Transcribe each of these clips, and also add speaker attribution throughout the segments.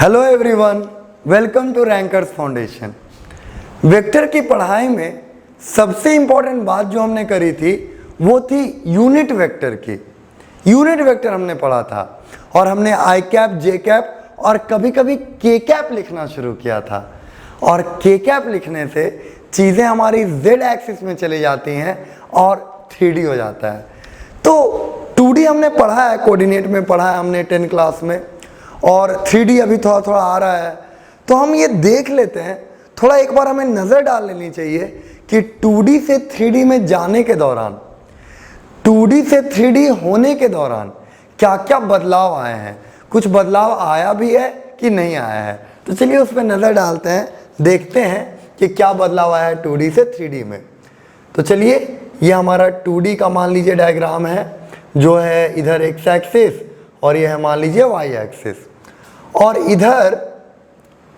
Speaker 1: Hello everyone, welcome to Rankers Foundation. Vector की पढ़ाई में सबसे इंपॉर्टेंट बात जो हमने करी थी वो थी यूनिट वेक्टर की। यूनिट वेक्टर हमने पढ़ा था और हमने आई कैप, जे कैप और कभी कभी के कैप लिखना शुरू किया था। और के कैप लिखने से चीज़ें हमारी जेड एक्सिस में चली जाती हैं और 3D हो जाता है। तो 2D हमने पढ़ा है, कोऑर्डिनेट में पढ़ा है हमने 10 क्लास में, और 3D अभी थोड़ा थोड़ा आ रहा है। तो हम ये देख लेते हैं, थोड़ा एक बार हमें नज़र डाल लेनी चाहिए कि 2D से 3D में जाने के दौरान, 2D से 3D होने के दौरान क्या क्या बदलाव आए हैं। कुछ बदलाव आया भी है कि नहीं आया है, तो चलिए उस पर नज़र डालते हैं, देखते हैं कि क्या बदलाव आया है 2D से 3D में। तो चलिए, ये हमारा 2D का मान लीजिए डायग्राम है, जो है इधर एक्स एक्सिस और ये है मान लीजिए वाई एक्सिस। और इधर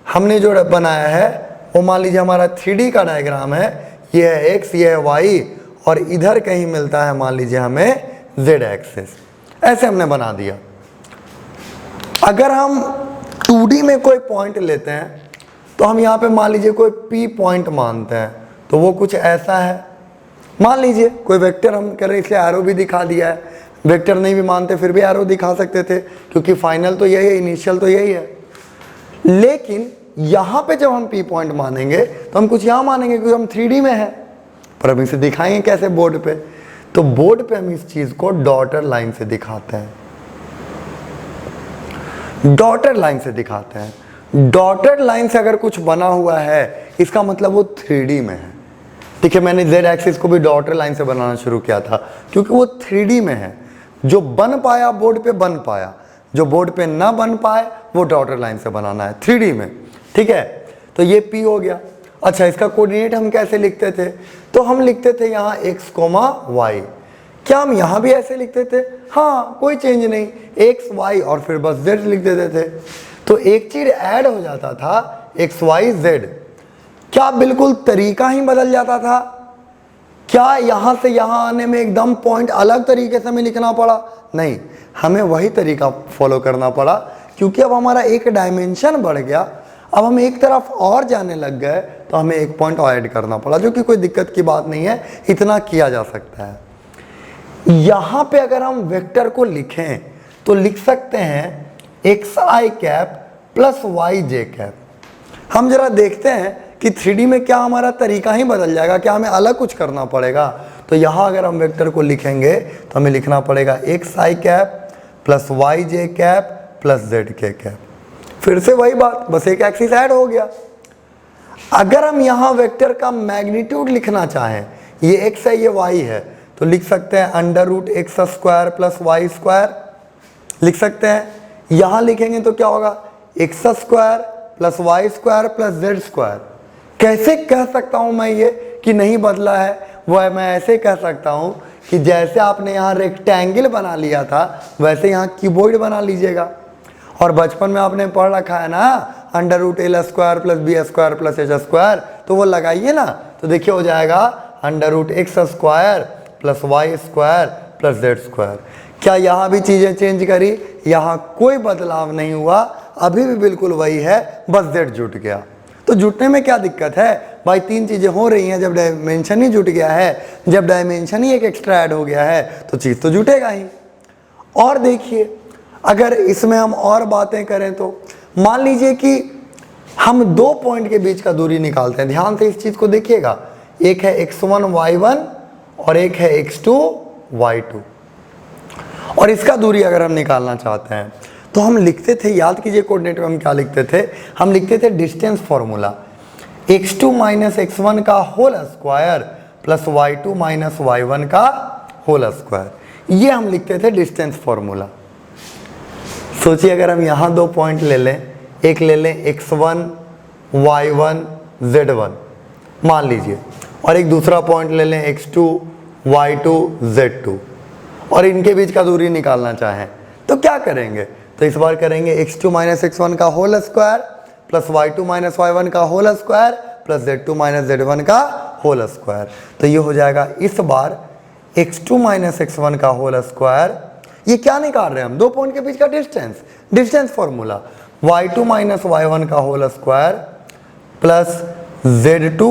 Speaker 1: हमने जो बनाया है वो मान लीजिए हमारा 3D का डायग्राम है। ये है एक्स, ये है वाई, और इधर कहीं मिलता है मान लीजिए हमें जेड एक्सिस। ऐसे हमने बना दिया। अगर हम 2D में कोई पॉइंट लेते हैं तो हम यहाँ पे मान लीजिए कोई P पॉइंट मानते हैं, तो वो कुछ ऐसा है। मान लीजिए कोई वेक्टर हम कर रहे हैं, इसलिए एरो भी दिखा दिया है। वेक्टर नहीं भी मानते फिर भी एरो दिखा सकते थे, क्योंकि फाइनल तो यही है, इनिशियल तो यही है। लेकिन यहाँ पे जब हम P पॉइंट मानेंगे तो हम कुछ यहाँ मानेंगे, क्योंकि हम 3D में है। पर हम इसे दिखाएंगे कैसे बोर्ड पे? तो बोर्ड पे हम इस चीज को डॉटर लाइन से दिखाते हैं। डॉटर लाइन से दिखाते हैं। डॉटेड लाइन से अगर कुछ बना हुआ है, इसका मतलब वो 3D में है। ठीक है, मैंने जेड एक्सिस को भी डॉटेड लाइन से बनाना शुरू किया था, क्योंकि वो 3D में है। जो बन पाया बोर्ड पे बन पाया, जो बोर्ड पे ना बन पाए वो डॉटेड लाइन से बनाना है 3D में। ठीक है, तो ये P हो गया। अच्छा, इसका कोऑर्डिनेट हम कैसे लिखते थे? तो हम लिखते थे यहाँ x, y। क्या हम यहाँ भी ऐसे लिखते थे? हाँ, कोई चेंज नहीं, x, y और फिर बस z लिख देते थे। तो एक चीज ऐड हो जाता था, x, y, z। क्या बिल्कुल तरीका ही बदल जाता था? क्या यहाँ से यहाँ आने में एकदम पॉइंट अलग तरीके से हमें लिखना पड़ा? नहीं, हमें वही तरीका फॉलो करना पड़ा, क्योंकि अब हमारा एक डायमेंशन बढ़ गया। अब हम एक तरफ और जाने लग गए, तो हमें एक पॉइंट और ऐड करना पड़ा, जो कि कोई दिक्कत की बात नहीं है, इतना किया जा सकता है। यहाँ पे अगर हम वेक्टर को लिखें तो लिख सकते हैं एक्स आई कैप प्लस वाई जे कैप। हम जरा देखते हैं कि 3D में क्या हमारा तरीका ही बदल जाएगा, क्या हमें अलग कुछ करना पड़ेगा। तो यहाँ अगर हम वेक्टर को लिखेंगे तो हमें लिखना पड़ेगा एक्स आई कैप प्लस वाई जे कैप प्लस जेड के कैप। फिर से वही बात, बस एक एक्सिस ऐड हो गया। अगर हम यहाँ वेक्टर का मैग्नीट्यूड लिखना चाहें, ये एक्स है, ये वाई है, तो लिख सकते हैं under root X square plus Y square लिख सकते हैं। यहाँ लिखेंगे तो क्या होगा? X square plus Y square plus Z square. कैसे कह सकता हूँ मैं ये कि नहीं बदला है? वह मैं ऐसे कह सकता हूँ कि जैसे आपने यहाँ रेक्टेंगल बना लिया था, वैसे यहाँ क्यूबॉइड बना लीजिएगा। और बचपन में आपने पढ़ रखा है ना, under root L square plus B square plus H square, तो वो लगाइए ना, तो देखिए हो जाएगा under root X square plus Y square plus Z square. क्या यहाँ भी चीज़ें चेंज करी? यहाँ कोई बदलाव नहीं हुआ, अभी भी बिल्कुल वही है, बस जेड जुट गया। तो जुटने में क्या दिक्कत है भाई? 3 चीज़ें हो रही हैं, जब डायमेंशन ही जुट गया है, जब डायमेंशन ही एक एक्स्ट्रा ऐड हो गया है, तो चीज़ तो जुटेगा ही। और देखिए, अगर इसमें हम और बातें करें तो मान लीजिए कि हम 2 पॉइंट के बीच का दूरी निकालते हैं। ध्यान से इस चीज़ को देखिएगा, एक है x1 y1 और एक है x2 y2। और इसका दूरी अगर हम निकालना चाहते हैं तो हम लिखते थे, याद कीजिए कोऑर्डिनेट में हम क्या लिखते थे? हम लिखते थे distance formula, x2 minus x1 का whole square plus y2 minus y1 का होल स्क्वायर। ये हम लिखते थे डिस्टेंस फॉर्मूला। सोचिए अगर हम यहाँ 2 पॉइंट ले लें, एक ले लें x1 y1 z1 मान लीजिए, और एक दूसरा पॉइंट ले लें x2 y2 z2, और इनके बीच का दूरी निकालना चाहें तो क्या करेंगे? तो इस बार करेंगे x2 माइनस x1 का whole square plus y2 minus y1 का whole square plus z2 minus z1 का होल स्क्वायर। तो ये हो जाएगा इस बार x2 माइनस x1 का होल स्क्वायर। ये क्या निकाल रहे हैं हम? 2 पॉइंट के बीच का distance, distance formula y2 minus y1 का whole square plus z2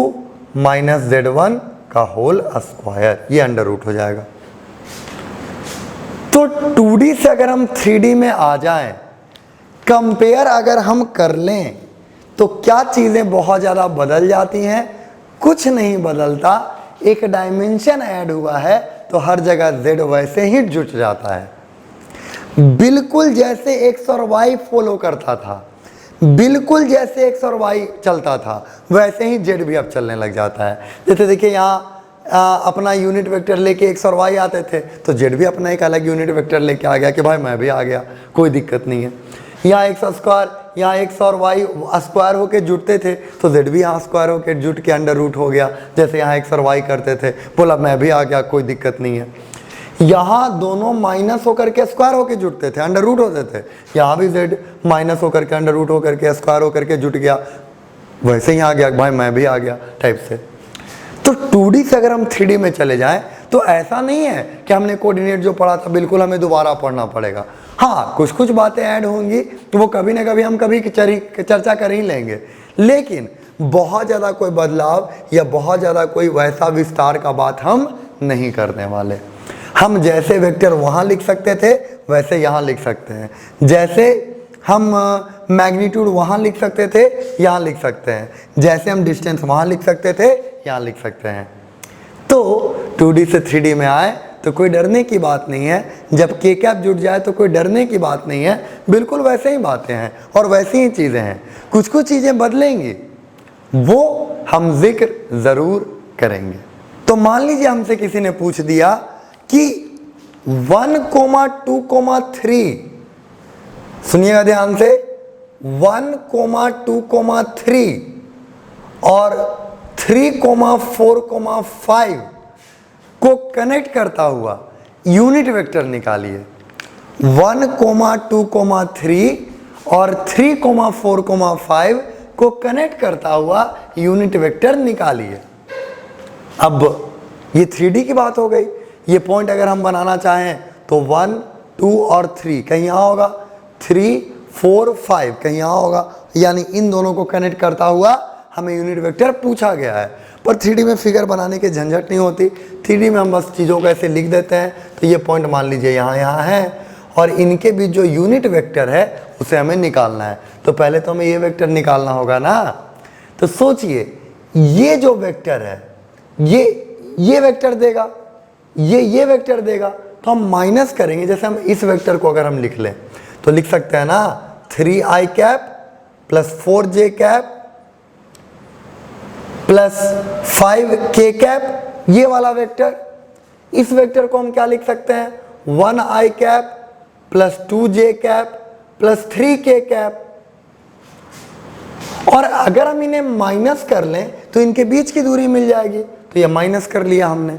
Speaker 1: minus z1 का होल स्क्वायर, ये अंडर रूट हो जाएगा। तो 2D से अगर हम 3D में आ जाएं, कंपेयर अगर हम कर लें, तो क्या चीज़ें बहुत ज़्यादा बदल जाती हैं? कुछ नहीं बदलता, एक डायमेंशन ऐड हुआ है तो हर जगह z वैसे ही जुट जाता है। बिल्कुल जैसे x और y फॉलो करता था, बिल्कुल जैसे x और y चलता था, वैसे ही z भी अब चलने लग जाता है। जैसे देखिए यहाँ अपना यूनिट वेक्टर लेके x और y आते थे, तो z भी अपना एक अलग यूनिट वेक्टर लेके आ गया कि भाई मैं भी आ गया, कोई दिक्कत नहीं है। यहाँ एक्स स्क्वायर, यहाँ एक्स और वाई स्क्वायर होके जुड़ते थे, तो z भी यहाँ स्क्वायर होके जुट के अंडर रूट हो गया, जैसे यहाँ एक्स और वाई करते थे, बोला मैं भी आ गया, कोई दिक्कत नहीं है। यहाँ दोनों माइनस होकर के स्क्वायर होके जुड़ते थे, अंडर रूट होते थे, यहाँ भी z माइनस होकर के अंडर रूट होकर के स्क्वायर होकर के जुट गया, वैसे ही आ गया, भाई मैं भी आ गया टाइप से। तो 2D से अगर हम 3D में चले जाएं, तो ऐसा नहीं है कि हमने कोऑर्डिनेट जो पढ़ा था बिल्कुल हमें दोबारा पढ़ना पड़ेगा। हाँ, कुछ कुछ बातें ऐड होंगी तो वो कभी ना कभी हम कभी चर्चा कर ही लेंगे, लेकिन बहुत ज़्यादा कोई बदलाव या बहुत ज़्यादा कोई वैसा विस्तार का बात हम नहीं करने वाले। हम जैसे वेक्टर वहाँ लिख सकते थे वैसे यहाँ लिख सकते हैं, जैसे हम मैग्नीट्यूड वहाँ लिख सकते थे यहाँ लिख सकते हैं, जैसे हम डिस्टेंस वहाँ लिख सकते थे यहाँ लिख सकते हैं। तो 2D से 3D में आए तो कोई डरने की बात नहीं है, जब k कैप जुड़ जाए तो कोई डरने की बात नहीं है, बिल्कुल वैसे ही बातें हैं और वैसी ही चीज़ें हैं। कुछ कुछ चीज़ें बदलेंगी, वो हम जिक्र ज़रूर करेंगे। तो मान लीजिए हमसे किसी ने पूछ दिया कि 1, 2, 3, सुनिएगा ध्यान से, 1, 2, 3 और 3, 4, 5 को कनेक्ट करता हुआ यूनिट वेक्टर निकालिए। 1, 2, 3 और 3, 4, 5 को कनेक्ट करता हुआ यूनिट वेक्टर निकालिए। अब ये 3D की बात हो गई। ये पॉइंट अगर हम बनाना चाहें तो 1, 2 और 3 कहीं यहाँ होगा, 3, 4, 5 कहीं यहाँ होगा, यानी इन दोनों को कनेक्ट करता हुआ हमें यूनिट वेक्टर पूछा गया है। पर 3D में फिगर बनाने की झंझट नहीं होती, 3D में हम बस चीज़ों को ऐसे लिख देते हैं। तो ये पॉइंट मान लीजिए यहाँ है और इनके बीच जो यूनिट वेक्टर है उसे हमें निकालना है। तो पहले तो हमें ये वेक्टर निकालना होगा ना। तो सोचिए, ये जो वेक्टर है ये वेक्टर देगा, ये वेक्टर देगा, तो हम माइनस करेंगे। जैसे हम इस वेक्टर को अगर हम लिख लें तो लिख सकते हैं ना 3i cap plus 4j cap plus 5k cap, ये वाला वेक्टर। इस वेक्टर को हम क्या लिख सकते हैं, 1i cap plus 2j cap plus 3k cap. और अगर हम इन्हें माइनस कर लें तो इनके बीच की दूरी मिल जाएगी। तो ये माइनस कर लिया हमने।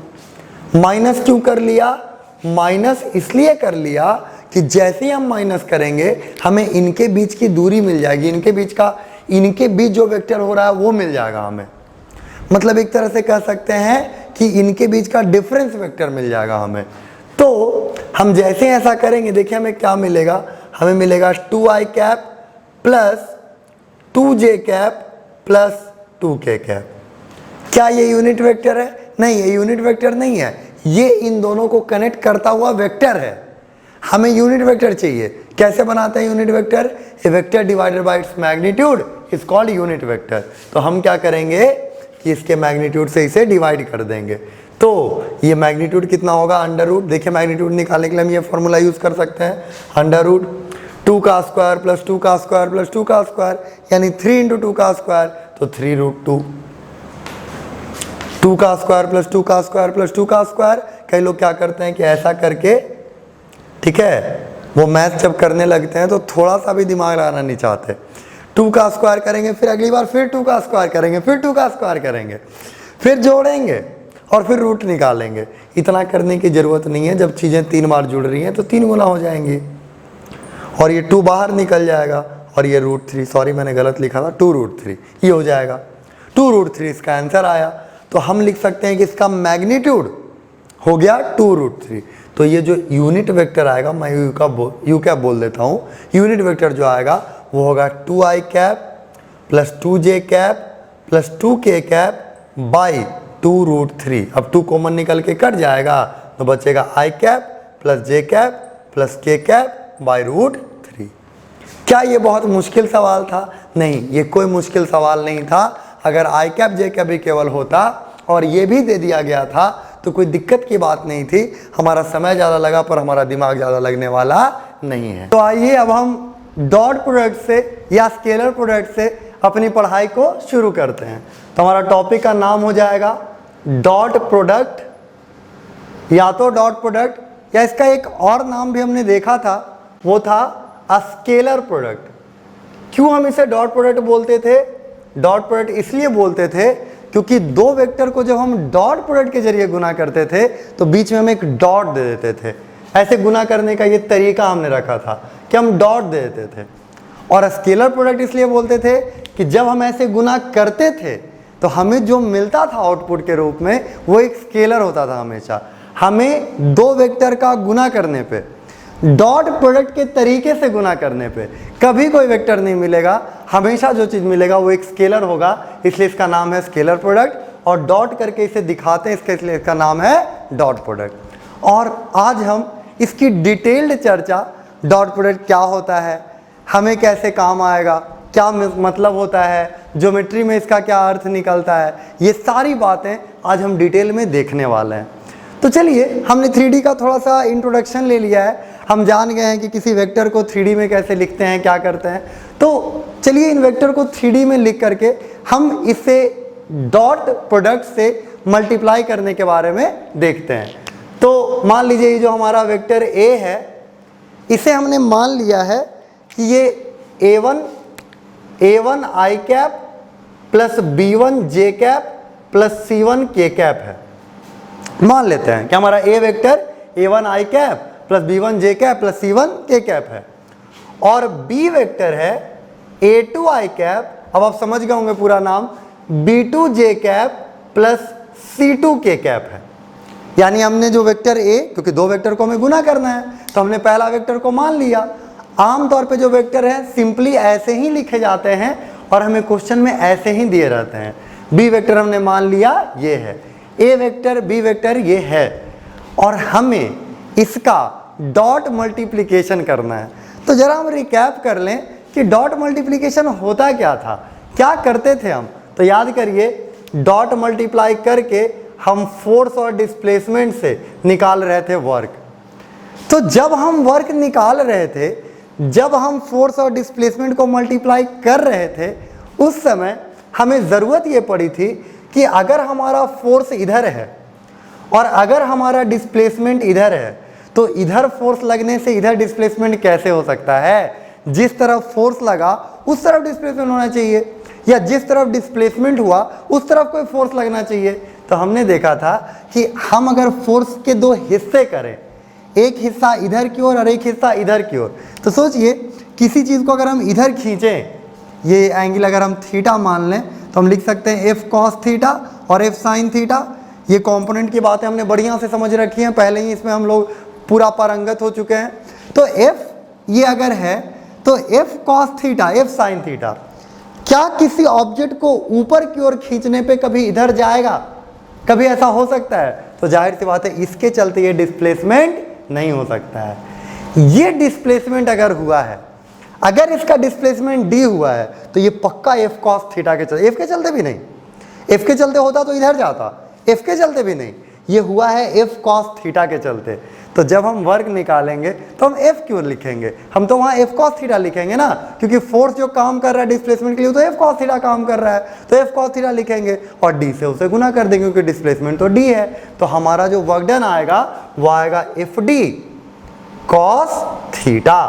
Speaker 1: माइनस क्यों कर लिया? माइनस इसलिए कर लिया कि जैसे ही हम माइनस करेंगे हमें इनके बीच की दूरी मिल जाएगी, इनके बीच जो वेक्टर हो रहा है वो मिल जाएगा हमें। मतलब एक तरह से कह सकते हैं कि इनके बीच का डिफरेंस वेक्टर मिल जाएगा हमें। तो हम जैसे ऐसा करेंगे, देखिए हमें क्या मिलेगा, हमें मिलेगा 2i cap plus 2j cap plus 2k cap. क्या ये यूनिट वेक्टर है? नहीं, ये यूनिट वेक्टर नहीं है, ये इन दोनों को कनेक्ट करता हुआ वेक्टर है। हमें यूनिट वेक्टर चाहिए। कैसे बनाते हैं unit vector? A vector divided by its magnitude is called unit vector. तो हम क्या करेंगे कि इसके मैग्नीट्यूड से इसे डिवाइड कर देंगे। तो ये मैग्नीट्यूड कितना होगा, अंडर रूट। देखिए मैग्नीट्यूड निकालने के लिए हम ये फॉर्मूला यूज कर सकते हैं, अंडर रूट 2 का स्क्वायर प्लस 2 का स्क्वायर प्लस 2 का स्क्वायर, यानी 3 इंटू 2 का स्क्वायर, तो 3 रूट 2। 2 का स्क्वायर प्लस 2 का स्क्वायर प्लस 2 का स्क्वायर। कई लोग क्या करते हैं कि ऐसा करके, ठीक है, वो मैथ जब करने लगते हैं तो थोड़ा सा भी दिमाग लगाना नहीं चाहते। 2 का स्क्वायर करेंगे, फिर अगली बार फिर 2 का स्क्वायर करेंगे, फिर 2 का स्क्वायर करेंगे, फिर जोड़ेंगे और फिर रूट निकालेंगे। इतना करने की ज़रूरत नहीं है। जब चीज़ें 3 बार जुड़ रही हैं तो 3 गुना हो जाएंगी और ये 2 बाहर निकल जाएगा और ये रूट 3, सॉरी मैंने गलत लिखा था, 2 रूट 3 ये हो जाएगा। 2 रूट 3 इसका आंसर आया। तो हम लिख सकते हैं कि इसका मैग्नीट्यूड हो गया 2 रूट 3। तो ये जो यूनिट वेक्टर आएगा, मैं यू कैप बोल देता हूँ, यूनिट वेक्टर जो आएगा वो होगा 2i cap plus 2j cap plus 2k cap by 2√3। अब 2 कॉमन निकल के कट जाएगा तो बचेगा i cap plus j cap plus k cap by √3। क्या ये बहुत मुश्किल सवाल था? नहीं, ये कोई मुश्किल सवाल नहीं था। अगर i कैप j कैप भी केवल होता और ये भी दे दिया गया था तो कोई दिक्कत की बात नहीं थी। हमारा समय ज़्यादा लगा पर हमारा दिमाग ज़्यादा लगने वाला नहीं है। तो आइए अब हम डॉट प्रोडक्ट से या स्केलर प्रोडक्ट से अपनी पढ़ाई को शुरू करते हैं। तो हमारा टॉपिक का नाम हो जाएगा डॉट प्रोडक्ट, या तो डॉट प्रोडक्ट या इसका एक और नाम भी हमने देखा था, वो था स्केलर प्रोडक्ट। क्यों हम इसे डॉट प्रोडक्ट बोलते थे? डॉट प्रोडक्ट इसलिए बोलते थे क्योंकि दो वेक्टर को जब हम डॉट प्रोडक्ट के जरिए गुना करते थे तो बीच में हम एक डॉट दे देते थे। ऐसे गुना करने का ये तरीका हमने रखा था कि हम डॉट दे देते थे। और स्केलर प्रोडक्ट इसलिए बोलते थे कि जब हम ऐसे गुना करते थे तो हमें जो मिलता था आउटपुट के रूप में वो एक स्केलर होता था। हमेशा हमें दो वेक्टर का गुना करने पे, डॉट प्रोडक्ट के तरीके से गुना करने पे कभी कोई वेक्टर नहीं मिलेगा। हमेशा जो चीज़ मिलेगा वो एक स्केलर होगा, इसलिए इसका नाम है स्केलर प्रोडक्ट। और डॉट करके इसे दिखाते हैं, इसलिए इसका नाम है डॉट प्रोडक्ट। और आज हम इसकी डिटेल्ड चर्चा, डॉट प्रोडक्ट क्या होता है, हमें कैसे काम आएगा, क्या मतलब होता है, ज्योमेट्री में इसका क्या अर्थ निकलता है, ये सारी बातें आज हम डिटेल में देखने वाले हैं। तो चलिए, हमने 3D का थोड़ा सा इंट्रोडक्शन ले लिया है, हम जान गए हैं कि किसी वेक्टर को 3D में कैसे लिखते हैं, क्या करते हैं। तो चलिए इन वेक्टर को 3D में लिख करके हम इसे डॉट प्रोडक्ट से मल्टीप्लाई करने के बारे में देखते हैं। तो मान लीजिए ये जो हमारा वेक्टर A है, इसे हमने मान लिया है कि ये A1 i cap plus B1 j cap plus C1 k cap है। मान लेते हैं कि हमारा A vector A1 i cap plus B1 j cap plus C1 k cap है, और B वेक्टर है A2 i कैप, अब आप समझ गए होंगे पूरा नाम, B2 j cap plus C2 k cap है। यानी हमने जो वेक्टर A, क्योंकि दो वेक्टर को हमें गुना करना है तो हमने पहला वेक्टर को मान लिया। आमतौर पे जो वेक्टर है सिंपली ऐसे ही लिखे जाते हैं और हमें क्वेश्चन में ऐसे ही दिए रहते हैं। B वेक्टर हमने मान लिया ये है, A वेक्टर B वेक्टर ये है, और हमें इसका डॉट मल्टीप्लिकेशन करना है। तो जरा हम रिकैप कर लें कि डॉट मल्टीप्लिकेशन होता क्या था, क्या करते थे हम। तो याद करिए, डॉट मल्टीप्लाई करके हम फोर्स और डिस्प्लेसमेंट से निकाल रहे थे वर्क। तो जब हम वर्क निकाल रहे थे, जब हम फोर्स और डिस्प्लेसमेंट को मल्टीप्लाई कर रहे थे, उस समय हमें ज़रूरत ये पड़ी थी कि अगर हमारा फोर्स इधर है और अगर हमारा डिस्प्लेसमेंट इधर है तो इधर फोर्स लगने से इधर डिस्प्लेसमेंट कैसे हो सकता है। जिस तरफ फोर्स लगा उस तरफ डिस्प्लेसमेंट होना चाहिए, या जिस तरफ डिस्प्लेसमेंट हुआ उस तरफ कोई फोर्स लगना चाहिए। तो हमने देखा था कि हम अगर फोर्स के दो हिस्से करें, एक हिस्सा इधर की ओर और एक हिस्सा इधर की ओर, तो सोचिए किसी चीज़ को अगर हम इधर खींचें, ये एंगल अगर हम थीटा मान लें तो हम लिख सकते हैं F cos थीटा और F sin थीटा। ये कंपोनेंट की बातें हमने बढ़िया से समझ रखी हैं, पहले ही इसमें हम लोग पूरा पारंगत हो चुके हैं। तो F ये अगर है तो F cos theta F sin theta, क्या किसी ऑब्जेक्ट को ऊपर की ओर खींचने पे कभी इधर जाएगा? कभी ऐसा हो सकता है? तो जाहिर सी बात है इसके चलते ये डिस्प्लेसमेंट नहीं हो सकता है। ये डिस्प्लेसमेंट अगर हुआ है, अगर इसका डिस्प्लेसमेंट d हुआ है तो ये पक्का F cos थीटा के चलते, F के चलते भी नहीं, F के चलते होता तो इधर जाता, F के चलते भी नहीं, ये हुआ है F cos थीटा के चलते। तो जब हम वर्क निकालेंगे तो हम F क्यों लिखेंगे, हम तो वहाँ F cos थीटा लिखेंगे ना, क्योंकि फोर्स जो काम कर रहा है डिस्प्लेसमेंट के लिए तो F cos थीटा काम कर रहा है, तो F cos थीटा लिखेंगे और d से उसे गुना कर देंगे क्योंकि डिस्प्लेसमेंट तो d है। तो हमारा जो वर्क डन आएगा वो आएगा FD cos थीटा।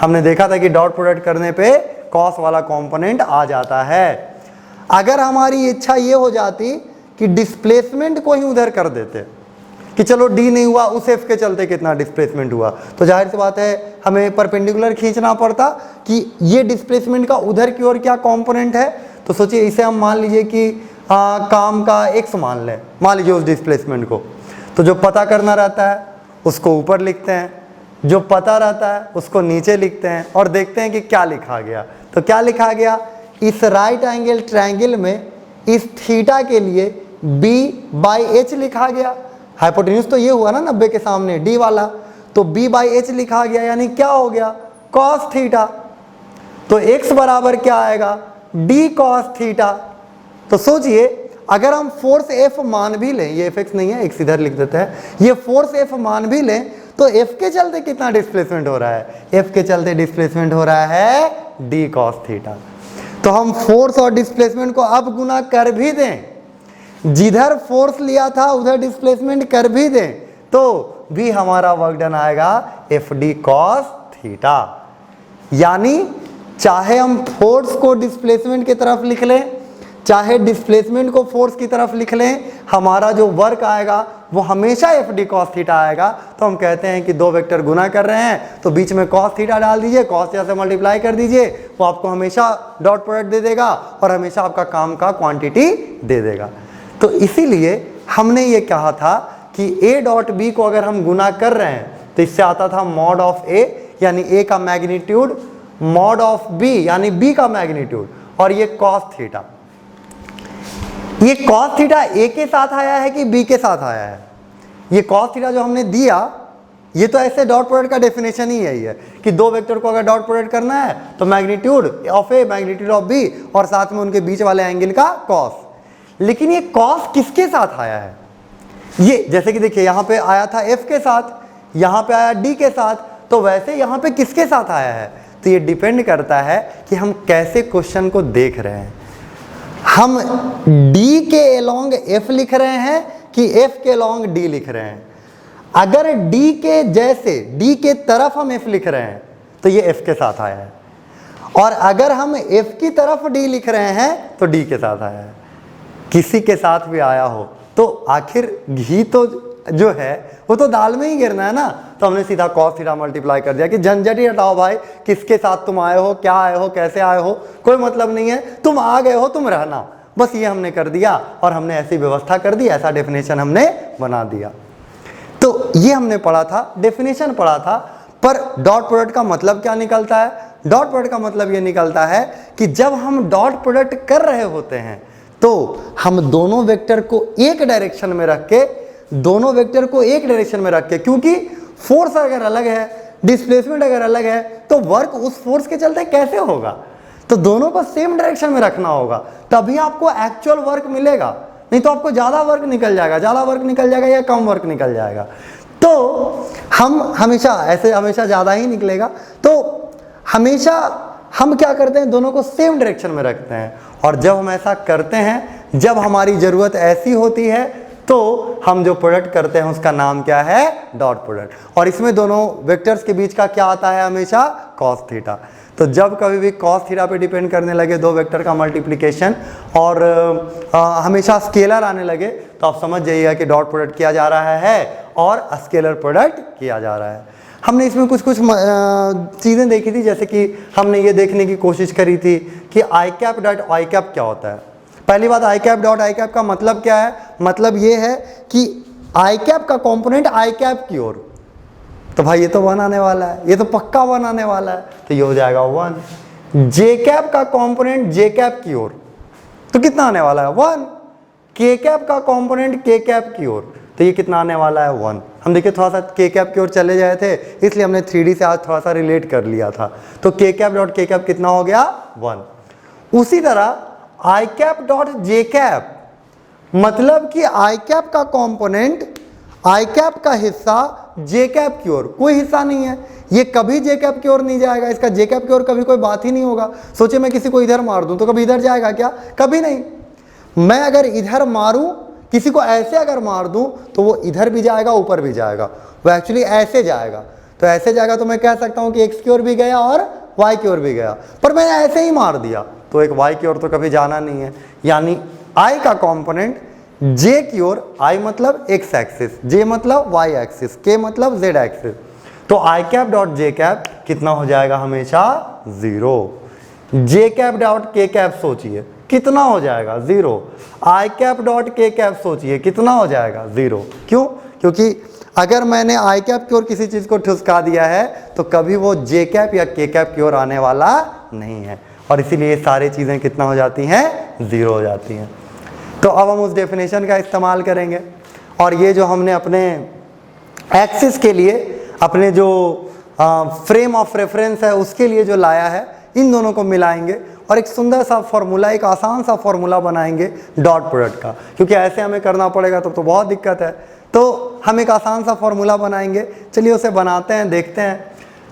Speaker 1: हमने देखा था कि डॉट प्रोडक्ट करने पे cos वाला कंपोनेंट आ जाता है। अगर हमारी इच्छा ये हो जाती कि डिस्प्लेसमेंट को ही उधर कर देते कि चलो d नहीं हुआ, उस F के चलते कितना डिस्प्लेसमेंट हुआ, तो जाहिर सी बात है हमें परपेंडिकुलर खींचना पड़ता कि ये डिस्प्लेसमेंट का उधर की ओर क्या कंपोनेंट है। तो सोचिए इसे हम मान लीजिए कि काम का x मान लें, मान लीजिए उस डिस्प्लेसमेंट को। तो जो पता करना रहता है उसको ऊपर लिखते हैं, जो पता रहता है उसको नीचे लिखते हैं और देखते हैं कि क्या लिखा गया। तो क्या लिखा गया, इस राइट एंगल ट्रायंगल में इस थीटा के लिए b/h लिखा गया। हाइपोटेन्यूज तो ये हुआ ना 90 के सामने d वाला, तो b/h लिखा गया, यानी क्या हो गया, cos थीटा। तो x बराबर क्या आएगा, d cos थीटा। तो सोचिए अगर हम फोर्स F मान भी लें, ये fx नहीं है, x इधर लिख देते हैं, ये फोर्स F मान भी लें तो F के चलते कितना डिस्प्लेसमेंट हो रहा है, F के चलते डिस्प्लेसमेंट हो रहा है d cos थीटा। तो हम फोर्स और डिस्प्लेसमेंट को अब गुना कर भी दें, जिधर फोर्स लिया था उधर डिस्प्लेसमेंट कर भी दें, तो भी हमारा वर्क डन आएगा FD cos थीटा। यानी चाहे हम फोर्स को डिस्प्लेसमेंट की तरफ लिख लें, चाहे डिस्प्लेसमेंट को फोर्स की तरफ लिख लें, हमारा जो वर्क आएगा वो हमेशा FD cos थीटा आएगा। तो हम कहते हैं कि दो वेक्टर गुना कर रहे हैं तो बीच में cos थीटा डाल दीजिए, cos थीटा से मल्टीप्लाई कर दीजिए, वो आपको हमेशा डॉट प्रोडक्ट दे देगा और हमेशा आपका काम का क्वांटिटी दे देगा। तो इसीलिए हमने ये कहा था कि A डॉट B को अगर हम गुना कर रहे हैं तो इससे आता था मॉड ऑफ A, यानी A का मैग्नीट्यूड, मॉड ऑफ B यानी B का मैग्नीट्यूड, और ये cos थीटा। ये cos थीटा A के साथ आया है कि B के साथ आया है, ये cos थीटा जो हमने दिया ये तो ऐसे डॉट प्रोडक्ट का डेफिनेशन ही यही है कि दो वेक्टर को अगर डॉट प्रोडक्ट करना है तो magnitude of A magnitude of B और साथ में उनके बीच वाले एंगल का cos। लेकिन ये cos किसके साथ आया है, ये जैसे कि देखिए यहाँ पे आया था F के साथ, यहाँ पे आया D के साथ, तो वैसे यहाँ पे किसके साथ आया है, तो ये डिपेंड करता है कि हम कैसे क्वेश्चन को देख रहे हैं। हम D के अलोंग F लिख रहे हैं कि F के अलोंग D लिख रहे हैं। अगर D के जैसे D के तरफ हम F लिख रहे हैं तो ये F के साथ आया है, और अगर हम F की तरफ D लिख रहे हैं तो D के साथ आया है। किसी के साथ भी आया हो तो आखिर घी तो जो है वो तो दाल में ही गिरना है ना, तो हमने सीधा cos थीटा मल्टीप्लाई कर दिया कि झंझट ही हटाओ भाई, किसके साथ तुम आए हो, क्या आए हो, कैसे आए हो, कोई मतलब नहीं है, तुम आ गए हो तुम रहना, बस ये हमने कर दिया और हमने ऐसी व्यवस्था कर दी, ऐसा डेफिनेशन हमने बना दिया। तो ये हमने पढ़ा था, डेफिनेशन पढ़ा था। पर डॉट प्रोडक्ट का मतलब क्या निकलता है, डॉट प्रोडक्ट का मतलब ये निकलता है कि जब हम डॉट प्रोडक्ट कर रहे होते हैं तो हम दोनों वेक्टर को एक डायरेक्शन में रख के, दोनों वेक्टर को एक डायरेक्शन में रख के, क्योंकि फोर्स अगर अलग है, डिस्प्लेसमेंट अगर अलग है, तो वर्क उस फोर्स के चलते कैसे होगा, तो दोनों को सेम डायरेक्शन में रखना होगा, तभी आपको एक्चुअल वर्क मिलेगा, नहीं तो आपको ज़्यादा वर्क निकल जाएगा, ज़्यादा वर्क निकल जाएगा या कम वर्क निकल जाएगा। तो हम हमेशा ऐसे, हमेशा ज़्यादा ही निकलेगा, तो हमेशा हम क्या करते हैं, दोनों को सेम डायरेक्शन में रखते हैं। और जब हम ऐसा करते हैं, जब हमारी ज़रूरत ऐसी होती है, तो हम जो प्रोडक्ट करते हैं उसका नाम क्या है, डॉट प्रोडक्ट। और इसमें दोनों वेक्टर्स के बीच का क्या आता है, हमेशा cos थीटा। तो जब कभी भी cos थीटा पे डिपेंड करने लगे दो वेक्टर का मल्टीप्लिकेशन और हमेशा स्केलर आने लगे, तो आप समझ जाइएगा कि डॉट प्रोडक्ट किया जा रहा है और स्केलर प्रोडक्ट किया जा रहा है। हमने इसमें कुछ चीज़ें देखी थी, जैसे कि हमने ये देखने की कोशिश करी थी कि आई कैप डॉट आई कैप क्या होता है। पहली बात, आई कैप डॉट आई कैप का मतलब क्या है, मतलब ये है कि आई कैप का कंपोनेंट आई कैप की ओर, तो भाई ये तो 1 आने वाला है, ये तो पक्का 1 आने वाला है, तो ये हो जाएगा 1। जे कैप का कंपोनेंट जे कैप की ओर, तो कितना आने वाला है, 1। के कैप का कंपोनेंट के कैप की ओर, तो ये कितना आने वाला है, 1। हम देखिए थोड़ा सा के कैप की ओर चले जाए थे, इसलिए हमने 3D से आज थोड़ा सा रिलेट कर लिया था। तो के कैप डॉट के कैप कितना हो गया, 1। उसी तरह आई कैप डॉट जे कैप, मतलब कि आई कैप का कंपोनेंट, आई कैप का हिस्सा जे कैप की ओर, कोई हिस्सा नहीं है, ये कभी जे कैप की ओर नहीं जाएगा, इसका जे कैप की ओर कभी कोई बात ही नहीं होगा। सोचिए मैं किसी को इधर मार दूं तो कभी इधर जाएगा क्या, कभी नहीं। मैं अगर इधर मारूं, किसी को ऐसे अगर मार दूं तो वो इधर भी जाएगा, ऊपर भी जाएगा, वो एक्चुअली ऐसे जाएगा। तो ऐसे जाएगा तो मैं कह सकता हूं कि एक्स की ओर भी गया और वाई की ओर भी गया, पर मैंने ऐसे ही मार दिया तो एक वाई की ओर तो कभी जाना नहीं है। यानी आई का कंपोनेंट जे की ओर, आई मतलब एक्स एक्सिस, जे मतलब वाई एक्सिस, के मतलब जेड एक्सिस, तो आई कैप डॉट जे कैप कितना हो जाएगा, हमेशा 0। जे कैप डॉट के कैप सोचिए कितना हो जाएगा, 0। आई कैप डॉट के कैप सोचिए कितना हो जाएगा, 0। क्यों, क्योंकि अगर मैंने आई कैप की ओर किसी चीज़ को ठुसका दिया है तो कभी वो जे कैप या के कैप की ओर आने वाला नहीं है। और इसीलिए ये सारी चीज़ें कितना हो जाती हैं, 0 हो जाती हैं। तो अब हम उस डेफिनेशन का इस्तेमाल करेंगे और ये जो हमने अपने एक्सिस के लिए अपने जो फ्रेम ऑफ रेफरेंस है उसके लिए जो लाया है, इन दोनों को मिलाएंगे और एक सुंदर सा फॉर्मूला, एक आसान सा फॉर्मूला बनाएंगे डॉट प्रोडक्ट का, क्योंकि ऐसे हमें करना पड़ेगा तो बहुत दिक्कत है। तो हम एक आसान सा फॉर्मूला बनाएंगे, चलिए उसे बनाते हैं, देखते हैं।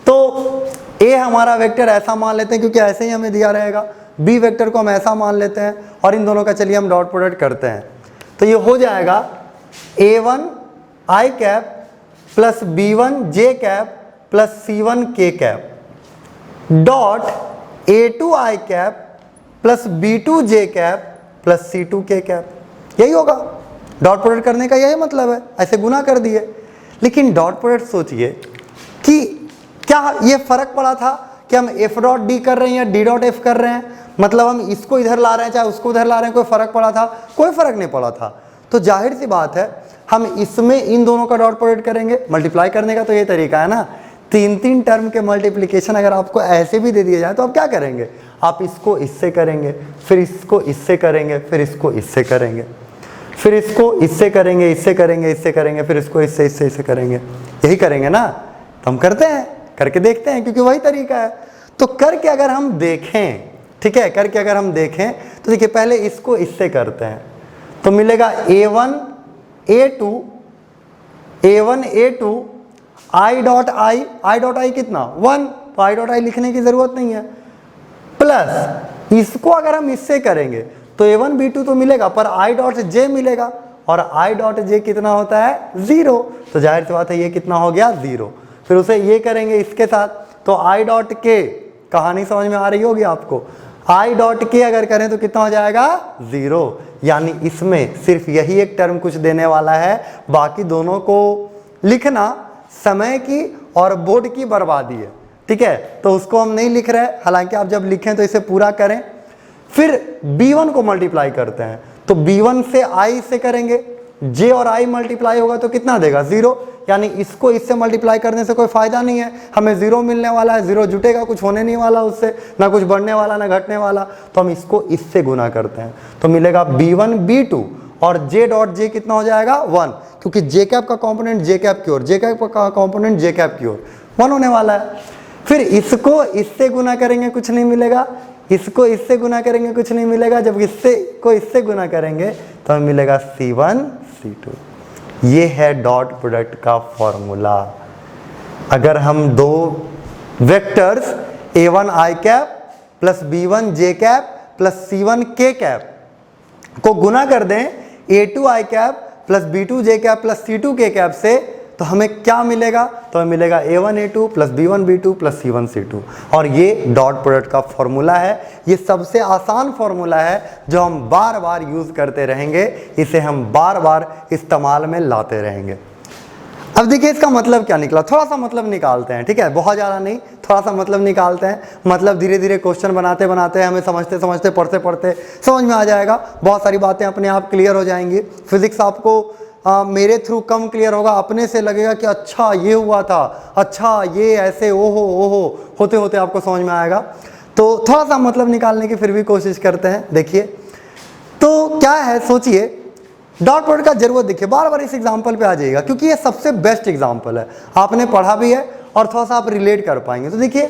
Speaker 1: तो ए हमारा वेक्टर ऐसा मान लेते हैं क्योंकि ऐसे ही हमें दिया रहेगा, बी वेक्टर को हम ऐसा मान लेते हैं और इन दोनों का चलिए हम डॉट प्रोडक्ट करते हैं। तो ये हो जाएगा a1 i cap plus b1 j cap plus c1 k cap dot a2 i cap plus b2 j cap plus c2 k cap. यही होगा डॉट प्रोडक्ट करने का, यही मतलब है, ऐसे गुना कर दिए। लेकिन डॉट प्रोडक्ट सोचिए कि क्या ये फर्क पड़ा था कि हम f डॉट डी कर रहे हैं या d डॉट f कर रहे हैं, मतलब हम इसको इधर ला रहे हैं चाहे उसको उधर ला रहे हैं, कोई फर्क पड़ा था? कोई फर्क नहीं पड़ा था। तो जाहिर सी बात है हम इसमें इन दोनों का डॉट प्रोडक्ट करेंगे। मल्टीप्लाई करने का तो ये तरीका है ना, 3 टर्म के मल्टीप्लिकेशन अगर आपको ऐसे भी दे दिया जाए तो आप क्या करेंगे, आप इसको इससे करेंगे, फिर इसको इससे करेंगे, फिर इसको इससे करेंगे, फिर इसको इससे करेंगे, इससे करेंगे, इससे करेंगे, फिर इसको इससे इससे इससे करेंगे। यही करेंगे ना, तो हम करते हैं, करके देखते हैं, क्योंकि वही तरीका है। तो करके अगर हम देखें, ठीक है, करके अगर हम देखें तो देखिए पहले इसको इससे करते हैं तो मिलेगा a1 a2 i dot I कितना 1, तो i डॉट आई लिखने की जरूरत नहीं है, प्लस इसको अगर हम इससे करेंगे तो a1 b2 तो मिलेगा पर i डॉट j मिलेगा और i डॉट j कितना होता है 0, तो जाहिर सी बात है ये कितना हो गया 0। फिर उसे ये करेंगे इसके साथ तो i डॉट k, कहानी समझ में आ रही होगी आपको, i डॉट k अगर करें तो कितना हो जाएगा 0। यानी इसमें सिर्फ यही एक टर्म कुछ देने वाला है, बाकी दोनों को लिखना समय की और बोर्ड की बर्बादी है, ठीक है, तो उसको हम नहीं लिख रहे। हालांकि आप जब लिखें तो इसे पूरा करें। फिर b1 को मल्टीप्लाई करते हैं तो b1 से i से करेंगे, j और i मल्टीप्लाई होगा तो कितना देगा 0, यानी इसको इससे मल्टीप्लाई करने से कोई फायदा नहीं है, हमें 0 मिलने वाला है, 0 जुटेगा, कुछ होने नहीं वाला उससे, ना कुछ बढ़ने वाला ना घटने वाला। तो हम इसको इससे गुना करते हैं तो मिलेगा b1 b2 और j डॉट j कितना हो जाएगा 1, क्योंकि j कैप का कंपोनेंट j कैप की ओर, j कैप का कंपोनेंट j कैप की ओर 1 होने वाला है। फिर इसको इससे गुना करेंगे कुछ नहीं मिलेगा, इसको इससे गुना करेंगे कुछ नहीं मिलेगा, जब इससे को इससे गुना करेंगे तो हमें मिलेगा c1 c2। ये है डॉट प्रोडक्ट का फॉर्मूला। अगर हम दो vectors a1 i cap plus b1 j cap plus c1 k cap को गुना कर दें a2 i cap plus b2 j cap plus c2 k cap से, तो हमें क्या मिलेगा, तो हमें मिलेगा a1 a2 plus b1 b2 plus c1 c2। और ये डॉट प्रोडक्ट का फॉर्मूला है, ये सबसे आसान फॉर्मूला है जो हम बार बार यूज करते रहेंगे, इसे हम बार बार इस्तेमाल में लाते रहेंगे। अब देखिए इसका मतलब क्या निकला, थोड़ा सा मतलब निकालते हैं, ठीक है, बहुत ज़्यादा नहीं, थोड़ा सा मतलब निकालते हैं। मतलब धीरे धीरे क्वेश्चन बनाते बनाते हमें समझते समझते पढ़ते पढ़ते समझ में आ जाएगा, बहुत सारी बातें अपने आप क्लियर हो जाएंगी। फिजिक्स आपको मेरे थ्रू कम क्लियर होगा, अपने से लगेगा कि अच्छा ये हुआ था, अच्छा ये ऐसे ओहो होते होते आपको समझ में आएगा। तो थोड़ा सा मतलब निकालने की फिर भी कोशिश करते हैं। देखिए तो क्या है, सोचिए डॉट प्रोडक्ट का जरूरत, देखिए बार बार इस एग्जाम्पल पे आ जाएगा क्योंकि ये सबसे बेस्ट एग्जाम्पल है, आपने पढ़ा भी है और थोड़ा सा आप रिलेट कर पाएंगे। तो देखिए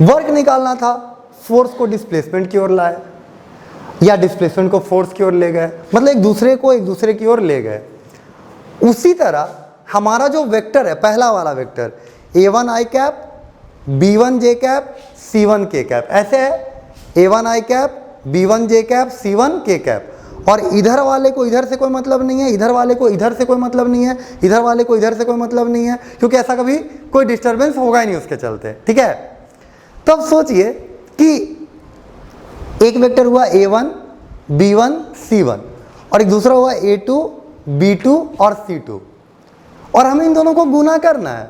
Speaker 1: वर्क निकालना था, फोर्स को डिस्प्लेसमेंट की ओर लाए या डिस्प्लेसमेंट को फोर्स की ओर ले गए, मतलब एक दूसरे को एक दूसरे की ओर ले गए। उसी तरह हमारा जो वेक्टर है, पहला वाला vector a1 i cap b1 j cap c1 k cap, ऐसे है a1 i cap b1 j cap c1 k cap. और इधर वाले को इधर से कोई मतलब नहीं है, इधर वाले को इधर से कोई मतलब नहीं है, इधर वाले को इधर से कोई मतलब नहीं है, क्योंकि ऐसा कभी कोई डिस्टर्बेंस होगा ही नहीं उसके चलते, ठीक है। तो अब सोचिए कि एक वेक्टर हुआ a1 b1 c1 और एक दूसरा हुआ a2 b2 और c2, और हमें इन दोनों को गुना करना है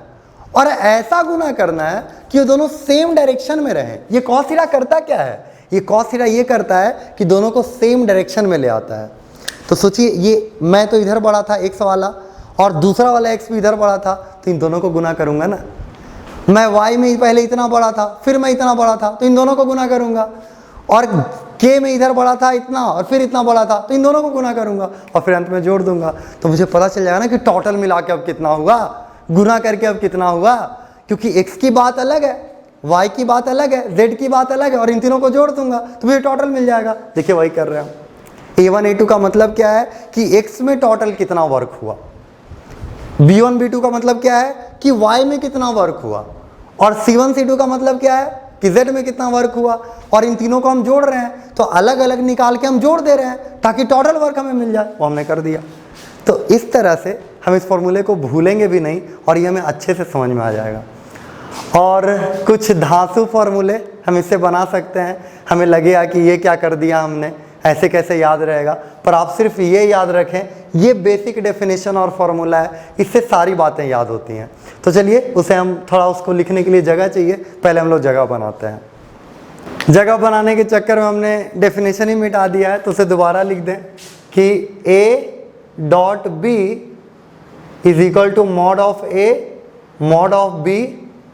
Speaker 1: और ऐसा गुना करना है कि ये दोनों सेम डायरेक्शन में रहें। ये cos थीटा करता क्या है, ये cos थीटा ये करता है कि दोनों को सेम डायरेक्शन में ले आता है। तो सोचिए ये मैं तो इधर बढ़ा था x वाला और दूसरा वाला x भी इधर बढ़ा था, तो इन दोनों को गुना करूंगा ना, मैं y में पहले इतना बड़ा था, फिर मैं इतना बड़ा था, तो इन दोनों को गुना करूंगा, और k में इधर बड़ा था इतना और फिर इतना बड़ा था, तो इन दोनों को गुना करूंगा और फिर अंत में जोड़ दूंगा, तो मुझे पता चल जाएगा ना कि टोटल मिला के अब कितना हुआ, गुना करके अब कितना हुआ, क्योंकि x की बात अलग है, y की बात अलग है, z की बात अलग है, और इन तीनों को जोड़ दूंगा तो मुझे टोटल मिल जाएगा। देखिए वही कर रहे हैं। A1 A2 का मतलब क्या है कि x में टोटल कितना वर्क हुआ, B1 B2 का मतलब क्या है कि y में कितना वर्क हुआ, और C1 C2 का मतलब क्या है कि z में कितना वर्क हुआ, और इन तीनों को हम जोड़ रहे हैं तो अलग अलग निकाल के हम जोड़ दे रहे हैं ताकि टोटल वर्क हमें मिल जाए, वो हमने कर दिया। तो इस तरह से हम इस फॉर्मूले को भूलेंगे भी नहीं और ये हमें अच्छे से समझ में आ जाएगा। और कुछ धांसू फॉर्मूले हम इससे बना सकते हैं, हमें लगेगा कि ये क्या कर दिया हमने, ऐसे कैसे याद रहेगा, पर आप सिर्फ ये याद रखें ये बेसिक डेफिनेशन और फॉर्मूला है, इससे सारी बातें याद होती हैं। तो चलिए उसे हम थोड़ा, उसको लिखने के लिए जगह चाहिए, पहले हम लोग जगह बनाते हैं। जगह बनाने के चक्कर में हमने डेफिनेशन ही मिटा दिया है, तो उसे दोबारा लिख दें कि a dot b is equal to mod of a mod of b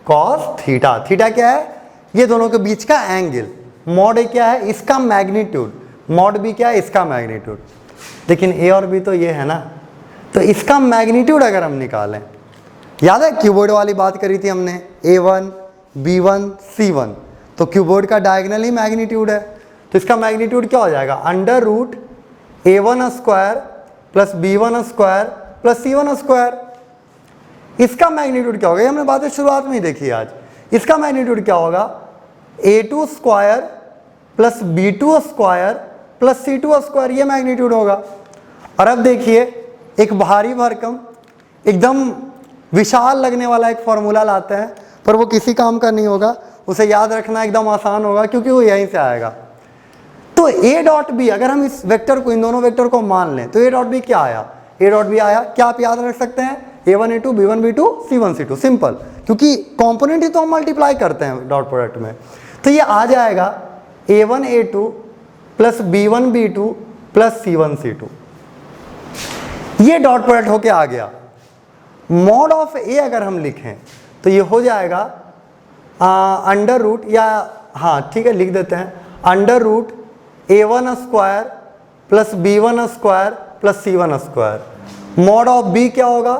Speaker 1: cos theta. Theta क्या है, ये दोनों के बीच का एंगल, मॉड a क्या है, इसका मैग्नीट्यूड, मॉड b क्या है, इसका मैग्नीट्यूड। लेकिन a और b तो ये है ना, तो इसका मैग्नीट्यूड अगर हम निकालें, याद है क्यूबॉइड वाली बात करी थी हमने, a1 b1 c1, तो क्यूबॉइड का डायगोनल ही मैग्नीट्यूड है, तो इसका मैग्नीट्यूड क्या हो जाएगा, under root a1 square plus b1 square plus c1 square. इसका मैग्नीट्यूड क्या होगा, ये हमने बातें शुरुआत में ही देखी आज। इसका मैग्नीट्यूड क्या होगा, a2 square plus b2 square plus c2 square, ये मैग्नीट्यूड होगा। और अब देखिए एक भारी भरकम एकदम विशाल लगने वाला एक फॉर्मूला लाते हैं, पर वो किसी काम का नहीं होगा, उसे याद रखना एकदम आसान होगा क्योंकि वो यहीं से आएगा। तो a डॉट बी, अगर हम इस वेक्टर को, इन दोनों वेक्टर को मान लें, तो a डॉट बी क्या आया, a डॉट बी आया, क्या आप याद रख सकते हैं, a1 a2 b1 b2 c1 c2, simple, क्योंकि कंपोनेंट ही तो हम मल्टीप्लाई करते हैं डॉट प्रोडक्ट में। तो ये आ जाएगा a1 a2 plus b1 b2 plus c1 c2, ये डॉट प्रोडक्ट होके आ गया। मॉड ऑफ a अगर हम लिखें तो ये हो जाएगा अंडर रूट, या हाँ ठीक है लिख देते हैं, under root a1 square plus b1 square plus c1 square. Mod of b क्या होगा,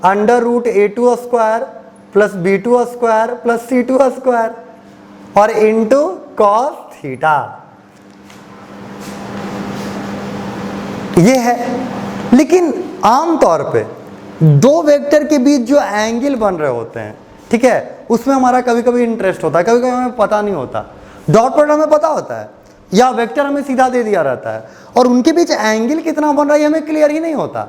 Speaker 1: under root a2 square plus b2 square plus c2 square, और इनटू कॉस थीटा, ये है। लेकिन आमतौर पे दो वेक्टर के बीच जो एंगल बन रहे होते हैं, ठीक है, उसमें हमारा कभी कभी इंटरेस्ट होता है, कभी कभी हमें पता नहीं होता। डॉट प्रोडक्ट हमें पता होता है या वेक्टर हमें सीधा दे दिया रहता है, और उनके बीच एंगल कितना बन रहा है हमें क्लियर ही नहीं होता।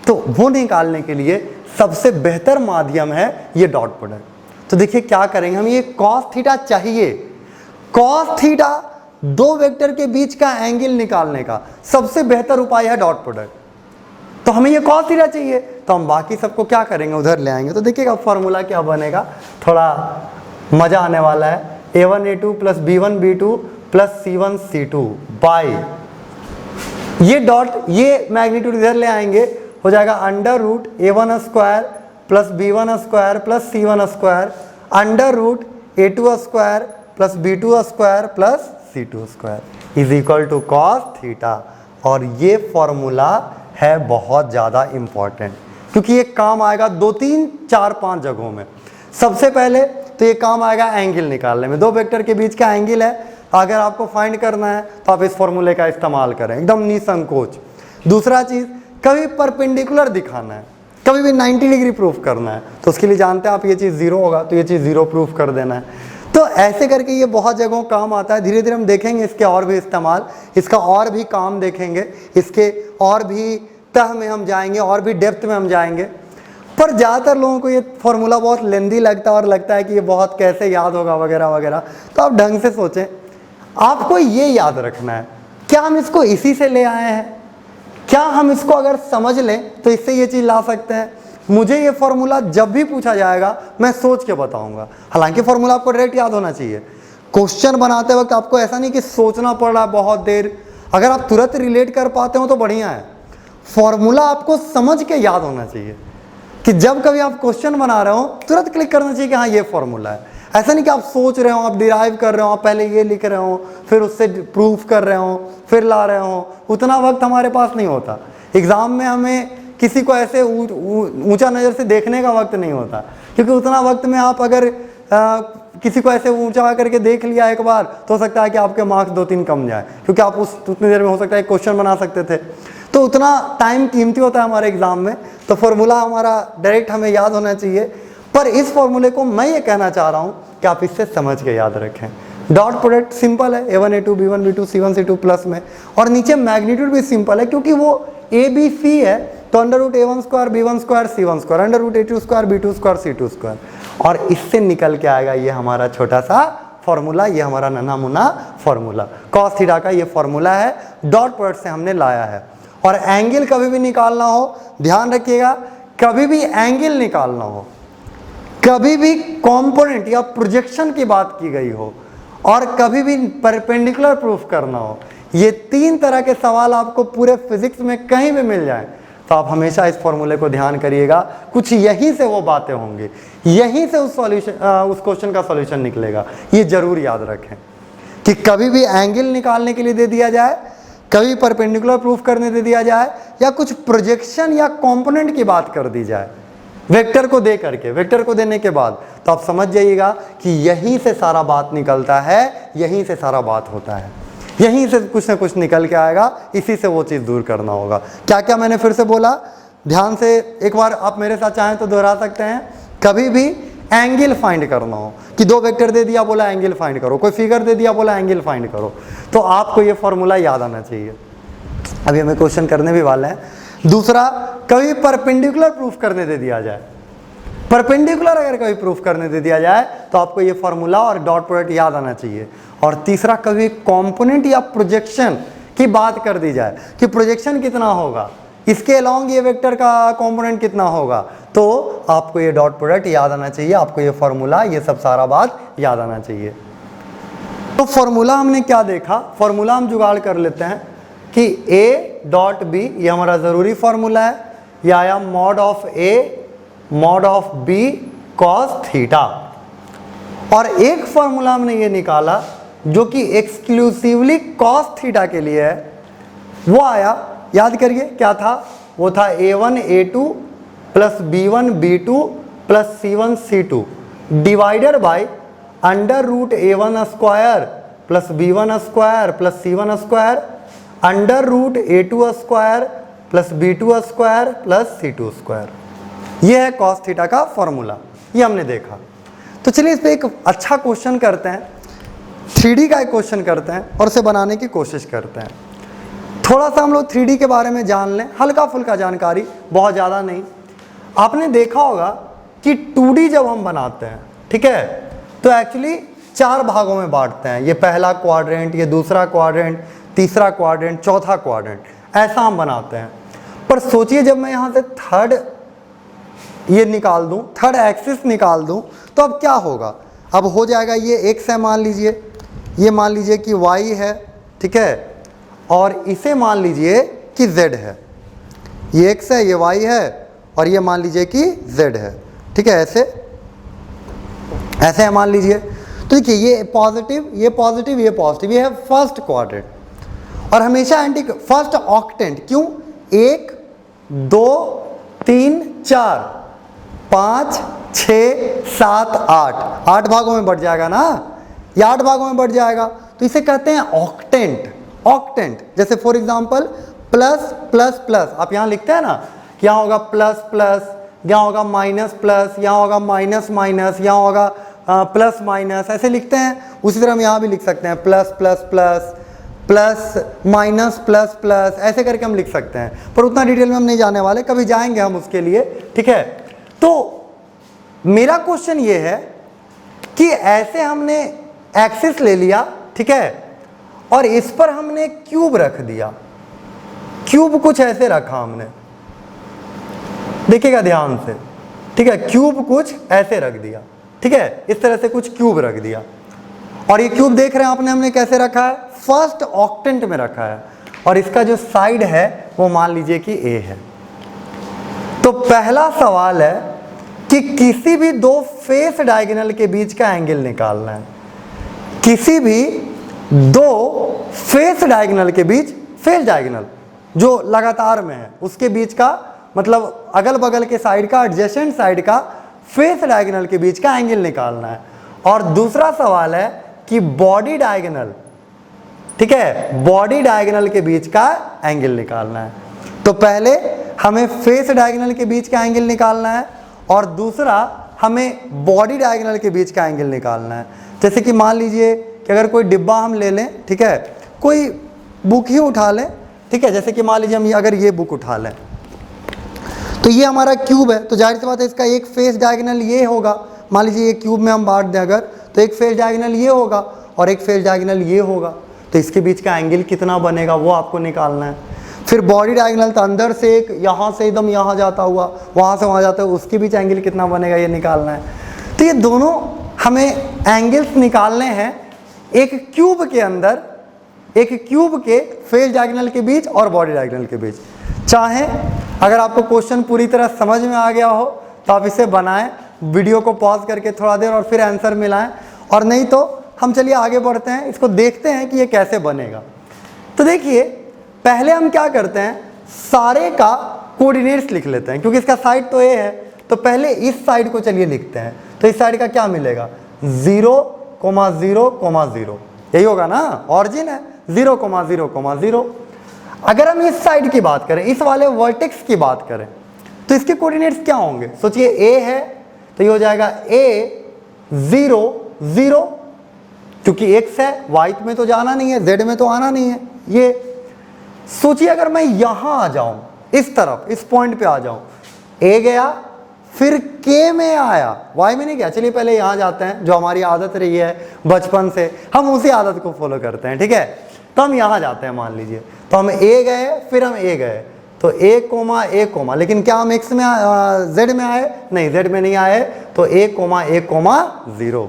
Speaker 1: तो वो निकालने के लिए सबसे बेहतर माध्यम है ये डॉट प्रोडक्ट। तो देखिए क्या करेंगे हम, ये कॉस थीटा चाहिए, कॉस थीटा दो वेक्टर के बीच का एंगल निकालने का सबसे बेहतर उपाय है डॉट प्रोडक्ट। तो हमें ये कॉस थीटा चाहिए, तो हम बाकी सबको क्या करेंगे, उधर ले आएंगे। तो देखिएगा फॉर्मूला क्या बनेगा, थोड़ा मजा आने वाला है। a1 a2 plus b1 b2 plus c1 c2 by, ये डॉट, ये मैग्नीट्यूड इधर ले आएंगे, हो जाएगा under root a1 square plus b1 square plus c1 square, under root a2 square plus b2 square plus c2 square is equal to cos theta. और ये formula है बहुत ज़्यादा इम्पॉर्टेंट, क्योंकि ये काम आएगा 2 3 4 5 जगहों में। सबसे पहले तो ये काम आएगा एंगल निकालने में, दो वेक्टर के बीच का एंगल है, अगर आपको फाइंड करना है तो आप इस फॉर्मूले का इस्तेमाल करें एकदम निसंकोच। दूसरा चीज़, कभी परपेंडिकुलर दिखाना है, कभी भी 90 डिग्री प्रूफ करना है, तो उसके लिए जानते हैं आप ये चीज़ 0 होगा तो ये चीज़ 0 प्रूफ कर देना है। तो ऐसे करके ये बहुत जगहों काम आता है। धीरे धीरे हम देखेंगे इसके और भी इस्तेमाल, इसका और भी काम देखेंगे, इसके और भी तह में हम जाएंगे, और भी डेप्थ में हम जाएंगे। पर ज़्यादातर लोगों को ये फॉर्मूला बहुत लेंदी लगता है और लगता है कि ये बहुत कैसे याद होगा वगैरह वगैरह। तो आप ढंग से सोचें, आपको ये याद रखना है, क्या हम इसको इसी से ले आए हैं, क्या हम इसको अगर समझ लें तो इससे ये चीज़ ला सकते हैं। मुझे ये फॉर्मूला जब भी पूछा जाएगा मैं सोच के बताऊंगा। हालांकि फॉर्मूला आपको डायरेक्ट याद होना चाहिए, क्वेश्चन बनाते वक्त आपको ऐसा नहीं कि सोचना पड़ रहा बहुत देर, अगर आप तुरंत रिलेट कर पाते हो तो बढ़िया है। फॉर्मूला आपको समझ के याद होना चाहिए, कि जब कभी आप क्वेश्चन बना रहे हो तुरंत क्लिक करना चाहिए कि हाँ ये फॉर्मूला है। ऐसा नहीं कि आप सोच रहे हो, आप डिराइव कर रहे हो, आप पहले ये लिख रहे हो, फिर उससे प्रूफ कर रहे हो, फिर ला रहे हो। उतना वक्त हमारे पास नहीं होता। एग्जाम में हमें किसी को ऐसे ऊंचा नज़र से देखने का वक्त नहीं होता, क्योंकि उतना वक्त में आप अगर किसी को ऐसे ऊंचा करके देख लिया एक बार तो हो सकता है कि आपके मार्क्स 2-3 कम जाए, क्योंकि आप उतनी देर में हो सकता है क्वेश्चन बना सकते थे। तो उतना टाइम कीमती होता है हमारे एग्जाम में। तो फॉर्मूला हमारा डायरेक्ट हमें याद होना चाहिए। पर इस फॉर्मूले को मैं ये कहना चाह रहा हूँ कि आप इससे समझ के याद रखें। डॉट प्रोडक्ट सिंपल है, A1 A2 B1 B2 C1 C2 plus में, और नीचे मैग्नीट्यूड भी सिंपल है क्योंकि वो ABC है। तो under root A1 square B1 square C1 square under root A2 square B2 square C2 square, और इससे निकल के आएगा ये हमारा छोटा सा फॉर्मूला, ये हमारा नन्हा मुन्ना फॉर्मूला। कॉस थीटा का ये फॉर्मूला है, डॉट प्रोडक्ट से हमने लाया है। और एंगल कभी भी निकालना हो, ध्यान रखिएगा, कभी भी एंगल निकालना हो, कभी भी कंपोनेंट या प्रोजेक्शन की बात की गई हो, और कभी भी परपेंडिकुलर प्रूफ करना हो, ये 3 तरह के सवाल आपको पूरे फिजिक्स में कहीं भी मिल जाए, तो आप हमेशा इस फॉर्मूले को ध्यान करिएगा। कुछ यहीं से वो बातें होंगी, यहीं से उस क्वेश्चन का सॉल्यूशन निकलेगा। ये जरूर याद रखें कि कभी भी एंगल निकालने के लिए दे दिया जाए, कभी परपेंडिकुलर प्रूफ करने दे दिया जाए, या कुछ प्रोजेक्शन या कंपोनेंट की बात कर दी जाए वेक्टर को दे करके, वेक्टर को देने के बाद, तो आप समझ जाइएगा कि यहीं से सारा बात निकलता है, यहीं से सारा बात होता है, यहीं से कुछ ना कुछ निकल के आएगा। इसी से वो चीज़ दूर करना होगा। क्या क्या मैंने फिर से बोला, ध्यान से एक बार आप मेरे साथ चाहें तो दोहरा सकते हैं। कभी भी एंगल फाइंड करना हो कि 2 वेक्टर दे दिया, बोला एंगल फाइंड करो, कोई फिगर दे दिया, बोला एंगल फाइंड करो, तो आपको ये फॉर्मूला याद आना चाहिए। अभी हमें क्वेश्चन करने भी वाले हैं। दूसरा, कभी परपेंडिकुलर प्रूफ करने दे दिया जाए, परपेंडिकुलर अगर कभी प्रूफ करने दे दिया जाए तो आपको ये फॉर्मूला और डॉट प्रोडक्ट याद आना चाहिए। और तीसरा, कभी कंपोनेंट या प्रोजेक्शन की बात कर दी जाए कि प्रोजेक्शन कितना होगा, इसके अलोंग ये वेक्टर का कंपोनेंट कितना होगा, तो आपको ये डॉट प्रोडक्ट याद आना चाहिए, आपको ये फॉर्मूला, ये सब सारा बात याद आना चाहिए। तो फॉर्मूला हमने क्या देखा, फॉर्मूला हम जुगाड़ कर लेते हैं कि A डॉट B ये हमारा ज़रूरी फॉर्मूला है, या आया mod of A mod of B cos theta. और एक फॉर्मूला हमने ये निकाला जो कि एक्सक्लूसिवली कॉस थीटा के लिए है, वो आया, याद करिए क्या था, वो था A1 A2 plus B1 B2 plus C1 C2 divided by under root A1 square plus B1 square plus C1 square under root A2 square plus B2 square plus C2 square. ये है कॉस थीटा का formula, ये हमने देखा। तो चलिए इस पे एक अच्छा क्वेश्चन करते हैं, 3D का एक क्वेश्चन करते हैं और उसे बनाने की कोशिश करते हैं। थोड़ा सा हम लोग 3D के बारे में जान लें, हल्का फुल्का जानकारी, बहुत ज़्यादा नहीं। आपने देखा होगा कि 2D जब हम बनाते हैं, ठीक है, तो एक्चुअली 4 भागों में बांटते हैं। ये पहला क्वाड्रेंट, ये दूसरा क्वाड्रेंट, तीसरा क्वाड्रेंट, चौथा क्वाड्रेंट, ऐसा हम बनाते हैं। पर सोचिए जब मैं यहाँ से थर्ड ये निकाल दूँ, थर्ड एक्सिस निकाल दूँ, तो अब क्या होगा, अब हो जाएगा ये x है, मान लीजिए, ये मान लीजिए कि y है, ठीक है, और इसे मान लीजिए कि z है। ये x है, ये y है, और ये मान लीजिए कि z है, ठीक है, ऐसे ऐसे मान लीजिए। तो देखिए ये पॉजिटिव, ये पॉजिटिव, ये पॉजिटिव, ये है फर्स्ट क्वाड्रेंट। और हमेशा एंटी फर्स्ट ऑक्टेंट, क्यों, 1 2 3 4 5 6 7 8 भागों में बढ़ जाएगा ना, ये 8 भागों में बढ़ जाएगा, तो इसे कहते हैं ऑक्टेंट। ऑक्टेंट जैसे for example plus plus plus, आप यहाँ लिखते हैं ना, यहाँ होगा प्लस प्लस, यहाँ होगा माइनस प्लस, यहाँ होगा माइनस माइनस, यहाँ होगा प्लस माइनस, ऐसे लिखते हैं। उसी तरह हम यहाँ भी लिख सकते हैं plus plus plus plus minus plus plus, ऐसे करके हम लिख सकते हैं। पर उतना डिटेल में हम नहीं जाने वाले, कभी जाएंगे हम उसके लिए, ठीक है। तो मेरा क्वेश्चन ये है कि ऐसे हमने एक्सिस ले लिया, ठीक है, और इस पर हमने क्यूब रख दिया, क्यूब कुछ ऐसे रखा हमने, देखिएगा ध्यान से, ठीक है, क्यूब कुछ ऐसे रख दिया, ठीक है, इस तरह से कुछ क्यूब रख दिया। और ये क्यूब देख रहे हैं आपने, हमने कैसे रखा है, फर्स्ट ऑक्टेंट में रखा है, और इसका जो साइड है वो मान लीजिए कि A है। तो पहला सवाल है कि किसी भी दो फेस डायगोनल के बीच का एंगल निकालना है। किसी भी दो फेस डायगोनल के बीच, फेस डायगोनल जो लगातार में है उसके बीच का, मतलब अगल बगल के साइड का, एडजेसेंट साइड का फेस डायगोनल के बीच का एंगल निकालना है। और दूसरा सवाल है कि बॉडी डायगोनल, ठीक है, बॉडी डायगोनल के बीच का एंगल निकालना है। तो पहले हमें फेस डायगोनल के बीच का एंगल निकालना है और दूसरा हमें बॉडी डायगोनल के बीच का एंगल निकालना है। जैसे कि मान लीजिए कि अगर कोई डिब्बा हम ले लें, ठीक है, कोई बुक ही उठा लें, ठीक है, जैसे कि मान लीजिए हम अगर ये बुक उठा लें तो ये हमारा क्यूब है, तो जाहिर सी बात है इसका एक फेस डायगोनल ये होगा। मान लीजिए ये क्यूब में हम बांट दें अगर, तो एक फेस डायगोनल ये होगा और एक फेस डायगोनल ये होगा, तो इसके बीच का एंगल कितना बनेगा वो आपको निकालना है। फिर बॉडी डायगोनल तो अंदर से एक यहाँ से एकदम यहाँ जाता हुआ, वहाँ से वहाँ जाता हुआ, उसके बीच एंगल कितना बनेगा ये निकालना है। तो ये दोनों हमें एंगल्स निकालने हैं एक क्यूब के अंदर, एक क्यूब के फेस डायगोनल के बीच और बॉडी डायगोनल के बीच। चाहे अगर आपको क्वेश्चन पूरी तरह समझ में आ गया हो तो आप इसे बनाएं, वीडियो को पॉज करके थोड़ा देर और फिर आंसर मिलाएं, और नहीं तो हम चलिए आगे बढ़ते हैं, इसको देखते हैं कि ये कैसे बनेगा। तो देखिए पहले हम क्या करते हैं, सारे का कोऑर्डिनेट्स लिख लेते हैं, क्योंकि इसका साइड तो ए है, तो पहले इस साइड को चलिए लिखते हैं। तो इस साइड का क्या मिलेगा, 0,0,0, यही होगा ना, ऑरिजिन है 0,0,0। अगर हम इस साइड की बात करें, इस वाले वर्टेक्स की बात करें, तो इसके कोऑर्डिनेट्स क्या होंगे। सोचिए ए है तो ये हो जाएगा a 0 0, क्योंकि x है, y में तो जाना नहीं है, z में तो आना नहीं है। ये सोचिए अगर मैं यहां आ जाऊं, इस तरफ, इस पॉइंट पे आ जाऊं, a गया फिर k में आया, y में नहीं गया। चलिए पहले यहां जाते हैं, जो हमारी आदत रही है बचपन से, हम उसी आदत को फॉलो करते हैं, ठीक है। तो हम यहां जाते हैं, मान लीजिए, तो हम a गए, फिर हम a गए, तो a, लेकिन क्या हम x में z में आए, नहीं z में नहीं आए, तो a, 0।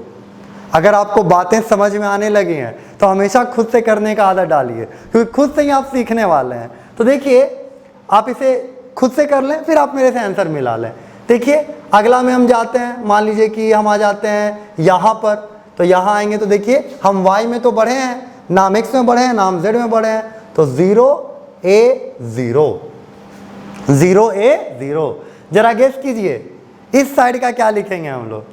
Speaker 1: अगर आपको बातें समझ में आने लगी हैं तो हमेशा खुद से करने का आदत डालिए, क्योंकि खुद से ही आप सीखने वाले हैं। तो देखिए आप इसे खुद से कर लें, फिर आप मेरे से आंसर मिला लें। देखिए अगला में हम जाते हैं, मान लीजिए कि हम आ जाते हैं यहाँ पर, तो यहाँ आएंगे तो देखिए हम y में तो बढ़े हैं, नाम x में बढ़े हैं, नाम z में बढ़े हैं, तो 0,a,0, 0,a,0। जरा गेस कीजिए इस साइड का क्या लिखेंगे हम लोग,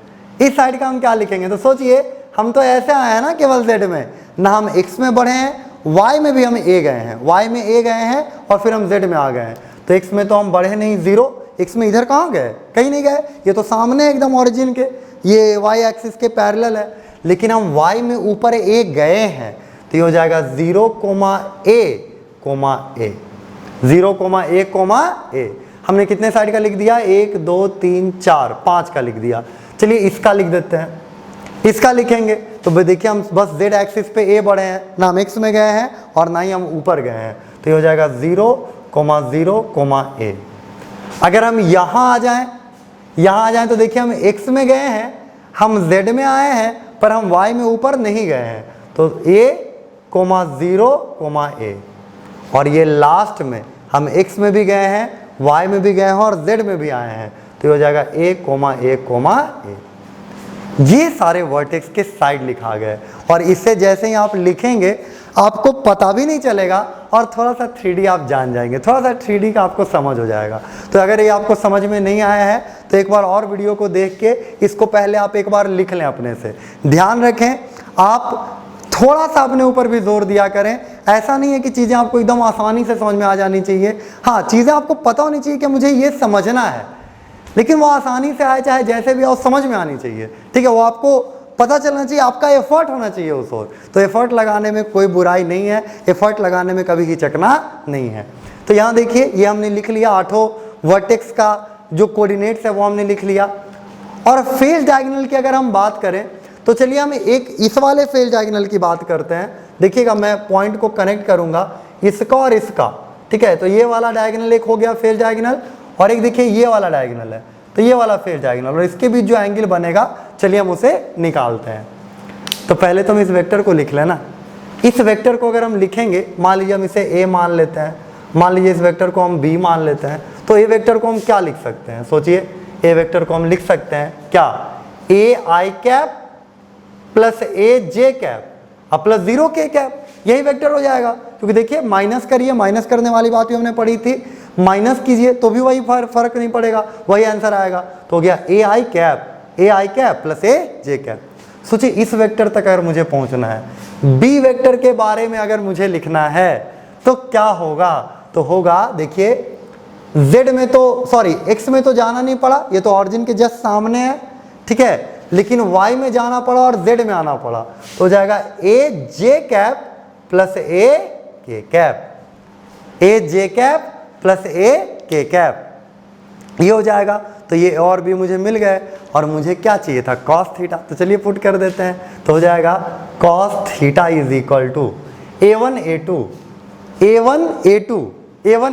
Speaker 1: इस साइड का हम क्या लिखेंगे। तो सोचिए हम तो ऐसे आए हैं ना केवल z में, ना हम x में बढ़े हैं, y में भी हम a गए हैं, y में a गए हैं और फिर हम z में आ गए हैं। तो x में तो हम बढ़े नहीं 0, x में इधर कहाँ गए, कहीं नहीं गए, ये तो सामने एकदम ओरिजिन के, ये y एक्सिस के पैरेलल है। लेकिन हम y में ऊपर a गए हैं, तो ये हो जाएगा 0,a,a। हमने कितने साइड का लिख दिया, 1 2 3 4 5 का लिख दिया। चलिए इसका लिख देते हैं, इसका लिखेंगे तो देखिए हम बस z एक्सिस पे a बढ़े हैं, ना हम x में गए हैं और ना ही हम ऊपर गए हैं, तो ये हो जाएगा 0,0,a। अगर हम यहाँ आ जाएं तो देखिए हम x में गए हैं, हम z में आए हैं, पर हम y में ऊपर नहीं गए हैं, तो a, 0,a। और ये लास्ट में हम x में भी गए हैं, y में भी गए हैं और z में भी आए हैं, तो ये हो जाएगा a, a। ये सारे वर्टेक्स के साइड लिखा गया है, और इसे जैसे ही आप लिखेंगे आपको पता भी नहीं चलेगा और थोड़ा सा 3D आप जान जाएंगे, थोड़ा सा 3D का आपको समझ हो जाएगा। तो अगर ये आपको समझ में नहीं आया है तो एक बार और वीडियो को देख के इसको पहले आप एक बार लिख लें अपने से। ध्यान रखें, आप थोड़ा सा अपने ऊपर भी जोर दिया करें। ऐसा नहीं है कि चीज़ें आपको एकदम आसानी से समझ में आ जानी चाहिए, हाँ चीज़ें आपको पता होनी चाहिए कि मुझे ये समझना है, लेकिन वो आसानी से आए चाहे जैसे भी आओ, समझ में आनी चाहिए, ठीक है। वो आपको पता चलना चाहिए, आपका एफर्ट होना चाहिए उस ओर। तो एफर्ट लगाने में कोई बुराई नहीं है, एफर्ट लगाने में कभी हिचकना नहीं है। तो यहाँ देखिए ये हमने लिख लिया, 8 वर्टेक्स का जो कोऑर्डिनेट्स है वो हमने लिख लिया। और फेस डायगोनल की अगर हम बात करें तो चलिए हम एक इस वाले फेस डायगोनल की बात करते हैं। देखिएगा मैं पॉइंट को कनेक्ट करूंगा इसका और इसका, ठीक है। तो ये वाला डायगोनल एक हो गया फेस डायगोनल, और एक देखिए ये वाला डायगोनल है, तो ये वाला फेस डायगोनल, और इसके बीच जो एंगल बनेगा चलिए हम उसे निकालते हैं। तो पहले तो हम इस वेक्टर को लिख लेना। इस वेक्टर को अगर हम लिखेंगे, मान लीजिए हम इसे a मान लेते हैं, मान लीजिए इस वेक्टर को हम b मान लेते हैं, तो ए वेक्टर को हम क्या लिख सकते हैं, सोचिए, ए वेक्टर को हम लिख सकते हैं क्या, ए i cap plus A J cap और प्लस 0 के कैप, यही वेक्टर हो जाएगा। क्योंकि देखिए माइनस करिए, माइनस करने वाली बात भी हमने पढ़ी थी, माइनस कीजिए तो भी वही फर्क नहीं पड़ेगा, वही आंसर आएगा। तो हो गया ए i cap plus A J cap. सोचिए इस वेक्टर तक अगर मुझे पहुंचना है, बी वेक्टर के बारे में अगर मुझे लिखना है तो क्या होगा, तो होगा देखिए z में तो सॉरी x में तो जाना नहीं पड़ा, ये तो ऑरिजिन के जस्ट सामने है, ठीक है, लेकिन y में जाना पड़ा और z में आना पड़ा, तो हो जाएगा ए जे कैप प्लस ए के कैप, ए जे कैप प्लस ए के कैप, ये हो जाएगा। तो ये और भी मुझे मिल गए और मुझे क्या चाहिए था, कॉस थीटा, तो चलिए पुट कर देते हैं। तो हो जाएगा cos theta is equal to a1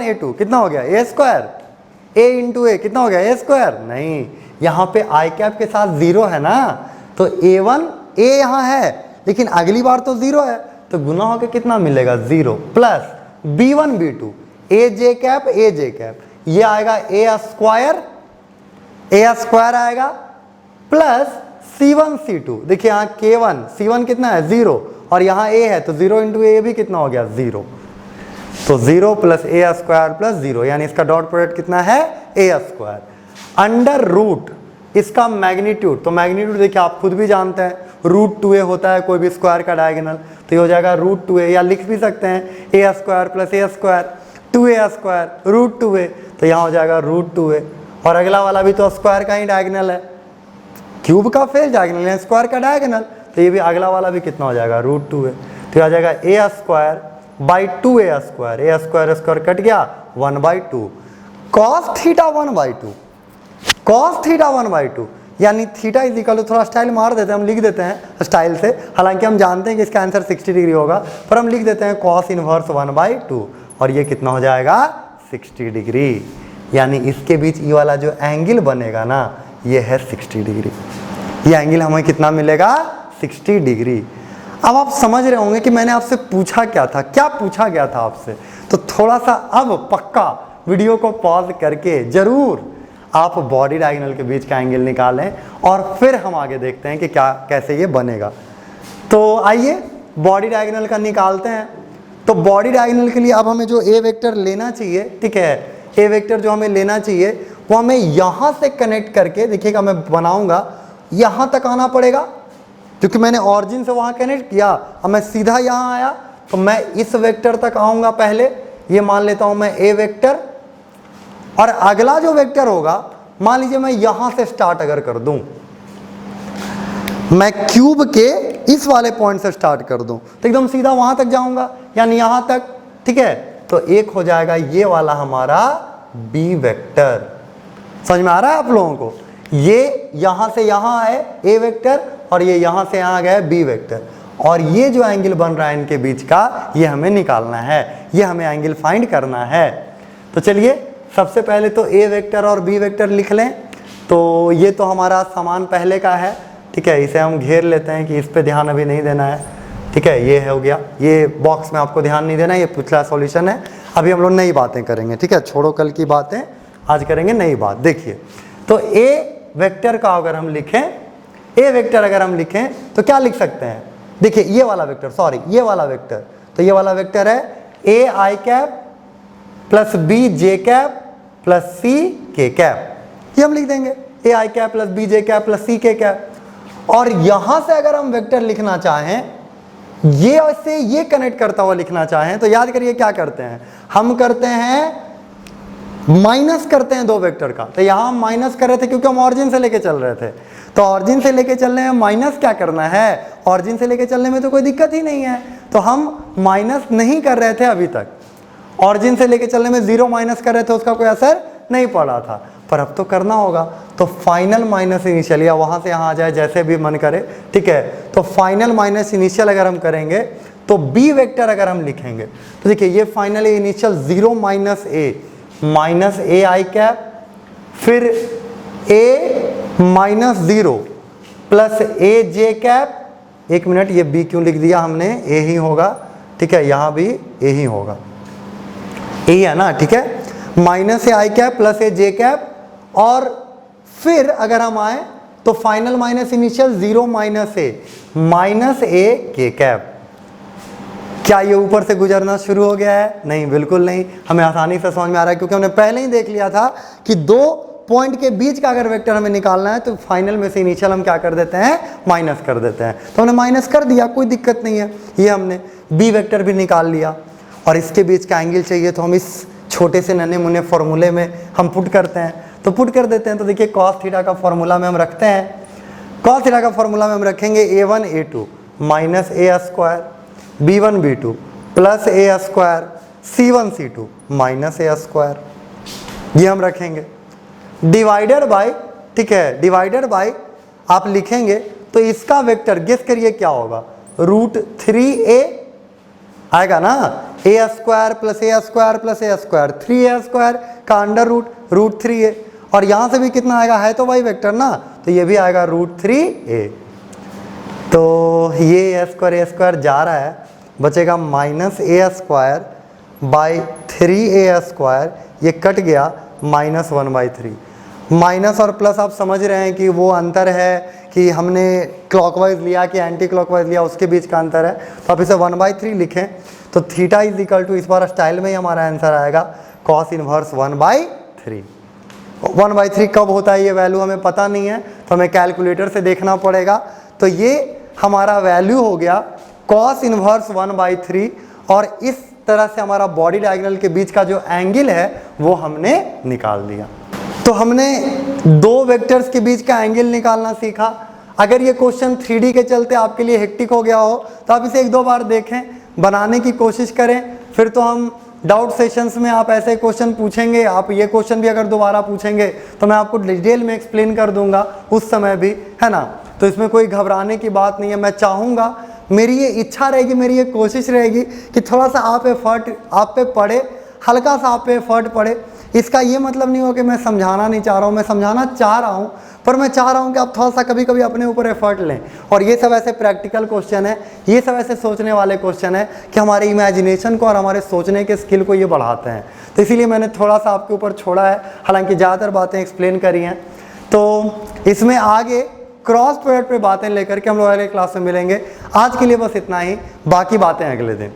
Speaker 1: a2 कितना हो गया, A square, a into A कितना हो गया, ए स्क्वायर, नहीं, यहाँ पे आई कैप के साथ 0 है ना, तो a1 a यहाँ है लेकिन अगली बार तो 0 है, तो गुना होकर कितना मिलेगा 0 प्लस b1 b2 ए जे कैप, ये आएगा ए स्क्वायर आएगा प्लस c1 c2, देखिए यहाँ k1 c1 कितना है 0 और यहाँ a है तो 0 इंटू ए भी कितना हो गया 0, तो 0 प्लस ए स्क्वायर प्लस 0, यानी इसका डॉट प्रोडक्ट कितना है ए स्क्वायर अंडर रूट इसका मैग्नीट्यूड, तो मैग्नीट्यूड देखिए आप खुद भी जानते हैं √2a होता है कोई भी स्क्वायर का डायगोनल, तो ये हो जाएगा √2a, या लिख भी सकते हैं ए स्क्वायर प्लस ए स्क्वायर 2a स्क्वायर √2a, तो यहाँ हो जाएगा √2a, और अगला वाला भी तो स्क्वायर का ही डायगोनल है, क्यूब का फिर डायगोनल है स्क्वायर का डायगोनल, तो ये भी अगला वाला भी कितना हो जाएगा √2a, तो आ जाएगा a square by 2a square, a square square cut गया 1/2 कॉस थीटा 1/2, कॉस थीटा 1/2, यानी थीटा इज इक्वल टू, थोड़ा स्टाइल मार देते हैं, हम लिख देते हैं स्टाइल से, हालांकि हम जानते हैं कि इसका आंसर 60 डिग्री होगा, पर हम लिख देते हैं कॉस इनवर्स 1/2, और ये कितना हो जाएगा 60 डिग्री, यानी इसके बीच ये वाला जो एंगल बनेगा ना ये है 60 डिग्री, ये एंगल हमें कितना मिलेगा 60 डिग्री। अब आप समझ रहे होंगे कि मैंने आपसे पूछा क्या था, क्या पूछा गया था आपसे, तो थोड़ा सा अब पक्का वीडियो को पॉज करके जरूर आप बॉडी डायगोनल के बीच का एंगल निकालें और फिर हम आगे देखते हैं कि क्या कैसे ये बनेगा। तो आइए बॉडी डायगोनल का निकालते हैं। तो बॉडी डायगोनल के लिए अब हमें जो ए वेक्टर लेना चाहिए, ठीक है, ए वेक्टर जो हमें लेना चाहिए वो हमें यहाँ से कनेक्ट करके, देखिएगा मैं बनाऊंगा, यहाँ तक आना पड़ेगा, क्योंकि मैंने ऑरिजिन से वहाँ कनेक्ट किया, अब मैं सीधा यहाँ आया तो मैं इस वेक्टर तक आऊँगा, पहले ये मान लेता हूँ मैं ए वेक्टर, और अगला जो वेक्टर होगा मान लीजिए मैं यहाँ से स्टार्ट अगर कर दूँ, मैं क्यूब के इस वाले पॉइंट से स्टार्ट कर दूं तो एकदम सीधा वहां तक जाऊंगा, यानी यहां तक, ठीक है, तो एक हो जाएगा ये वाला हमारा बी वेक्टर। समझ में आ रहा है आप लोगों को, ये यहां से यहां है ए वेक्टर और ये यहां से यहां गया बी वेक्टर, और ये जो एंगल बन रहा है इनके बीच का ये हमें निकालना है, ये हमें एंगल फाइंड करना है। तो चलिए सबसे पहले तो ए वेक्टर और बी वेक्टर लिख लें। तो ये तो हमारा समान पहले का है, ठीक है, इसे हम घेर लेते हैं कि इस पे ध्यान अभी नहीं देना है, ठीक है, ये हो गया, ये बॉक्स में आपको ध्यान नहीं देना, ये पिछला सॉल्यूशन है। अभी हम लोग नई बातें करेंगे, ठीक है, छोड़ो कल की बातें, आज करेंगे नई बात। देखिए तो ए वेक्टर का अगर हम लिखें, ए वेक्टर अगर हम लिखें तो क्या लिख सकते हैं, देखिए ये वाला वेक्टर, सॉरी ये वाला वेक्टर, तो ये वाला वेक्टर है a i cap plus b j cap plus c k cap, ये हम लिख देंगे a i cap plus b j cap plus c k cap. और यहां से अगर हम वेक्टर लिखना चाहें, ये से ये कनेक्ट करता हुआ लिखना चाहें, तो याद करिए क्या करते हैं, हम करते हैं माइनस करते हैं दो वेक्टर का। तो यहां हम माइनस कर रहे थे क्योंकि हम ऑरिजिन से लेके चल रहे थे, तो ऑरिजिन से लेके चलने में माइनस क्या करना है, ऑरिजिन से लेके चलने में तो कोई दिक्कत ही नहीं है, तो हम माइनस नहीं कर रहे थे अभी तक, ऑरिजिन से लेके चलने में 0 माइनस कर रहे थे, उसका कोई असर नहीं पड़ा था, पर अब तो करना होगा। तो फाइनल माइनस इनिशियल, या वहां से यहां आ जाए जैसे भी मन करे, ठीक है, तो फाइनल माइनस इनिशियल अगर हम करेंगे तो बी वेक्टर अगर हम लिखेंगे तो देखिए ये final initial 0 minus A i cap, फिर ए माइनस 0 प्लस ए जे कैप, एक मिनट ये बी क्यों लिख दिया हमने, ए ही होगा, ठीक है, यहां भी ए ही होगा, ए है ना, ठीक है, minus A i cap plus A J cap, और फिर अगर हम आए तो फाइनल माइनस इनिशियल 0 माइनस ए के कैप। क्या ये ऊपर से गुजरना शुरू हो गया है? नहीं, बिल्कुल नहीं। हमें आसानी से समझ में आ रहा है क्योंकि हमने पहले ही देख लिया था कि दो पॉइंट के बीच का अगर वेक्टर हमें निकालना है तो फाइनल में से इनिशियल हम क्या कर देते हैं, माइनस कर देते हैं। तो हमने माइनस कर दिया, कोई दिक्कत नहीं है। ये हमने बी वेक्टर भी निकाल लिया और इसके बीच का एंगल चाहिए तो हम इस छोटे से नन्हे मुन्ने फॉर्मूले में हम पुट करते हैं, तो पुट कर देते हैं। तो देखिए cos थीटा का फॉर्मूला में हम रखते हैं, cos थीटा का फॉर्मूला में हम रखेंगे a1 a2 माइनस ए स्क्वायर b1 b2 प्लस ए स्क्वायर c1 c2 माइनस ए स्क्वायर, ये हम रखेंगे डिवाइडेड बाय, ठीक है, डिवाइडेड बाय आप लिखेंगे तो इसका वेक्टर गेस करिए क्या होगा, √3a आएगा ना, ए स्क्वायर प्लस ए स्क्वायर प्लस ए स्क्वायर, 3a स्क्वायर का अंडर रूट √3a, और यहाँ से भी कितना आएगा, है तो वाई वेक्टर ना, तो ये भी आएगा √3a। तो ये ए स्क्वायर जा रहा है, बचेगा minus A square by 3a square, ये कट गया -1/3। माइनस और प्लस आप समझ रहे हैं कि वो अंतर है कि हमने क्लॉकवाइज लिया कि एंटी क्लॉकवाइज लिया, उसके बीच का अंतर है। तो आप इसे 1/3 लिखें तो थीटा इज इक्वल टू, इस बार स्टाइल में ही हमारा आंसर आएगा cos इनवर्स 1/3। 1/3 कब होता है ये वैल्यू हमें पता नहीं है, तो हमें कैलकुलेटर से देखना पड़ेगा। तो ये हमारा वैल्यू हो गया cos इनवर्स 1/3, और इस तरह से हमारा बॉडी डायगोनल के बीच का जो एंगल है वो हमने निकाल दिया। तो हमने दो वेक्टर्स के बीच का एंगल निकालना सीखा। अगर ये क्वेश्चन 3D के चलते आपके लिए हेक्टिक हो गया हो तो आप इसे 1-2 बार देखें, बनाने की कोशिश करें, फिर तो हम डाउट सेशंस में आप ऐसे क्वेश्चन पूछेंगे, आप ये क्वेश्चन भी अगर दोबारा पूछेंगे तो मैं आपको डिटेल में एक्सप्लेन कर दूंगा उस समय भी, है ना। तो इसमें कोई घबराने की बात नहीं है। मैं चाहूँगा, मेरी ये इच्छा रहेगी, मेरी ये कोशिश रहेगी कि थोड़ा सा आप पे पड़े, हल्का सा आप पे एफर्ट पड़े। इसका ये मतलब नहीं हो कि मैं समझाना नहीं चाह रहा हूँ, मैं समझाना चाह रहा हूँ, पर मैं चाह रहा हूँ कि आप थोड़ा सा कभी कभी अपने ऊपर एफर्ट लें। और ये सब ऐसे प्रैक्टिकल क्वेश्चन है, ये सब ऐसे सोचने वाले क्वेश्चन है कि हमारे इमेजिनेशन को और हमारे सोचने के स्किल को ये बढ़ाते हैं। तो इसीलिए मैंने थोड़ा सा आपके ऊपर छोड़ा है, हालांकि ज़्यादातर बातें एक्सप्लेन करी हैं। तो इसमें आगे क्रॉस प्रोडक्ट पे बातें लेकर के हम लोग अगले क्लास में मिलेंगे। आज के लिए बस इतना ही, बाकी बातें अगले दिन।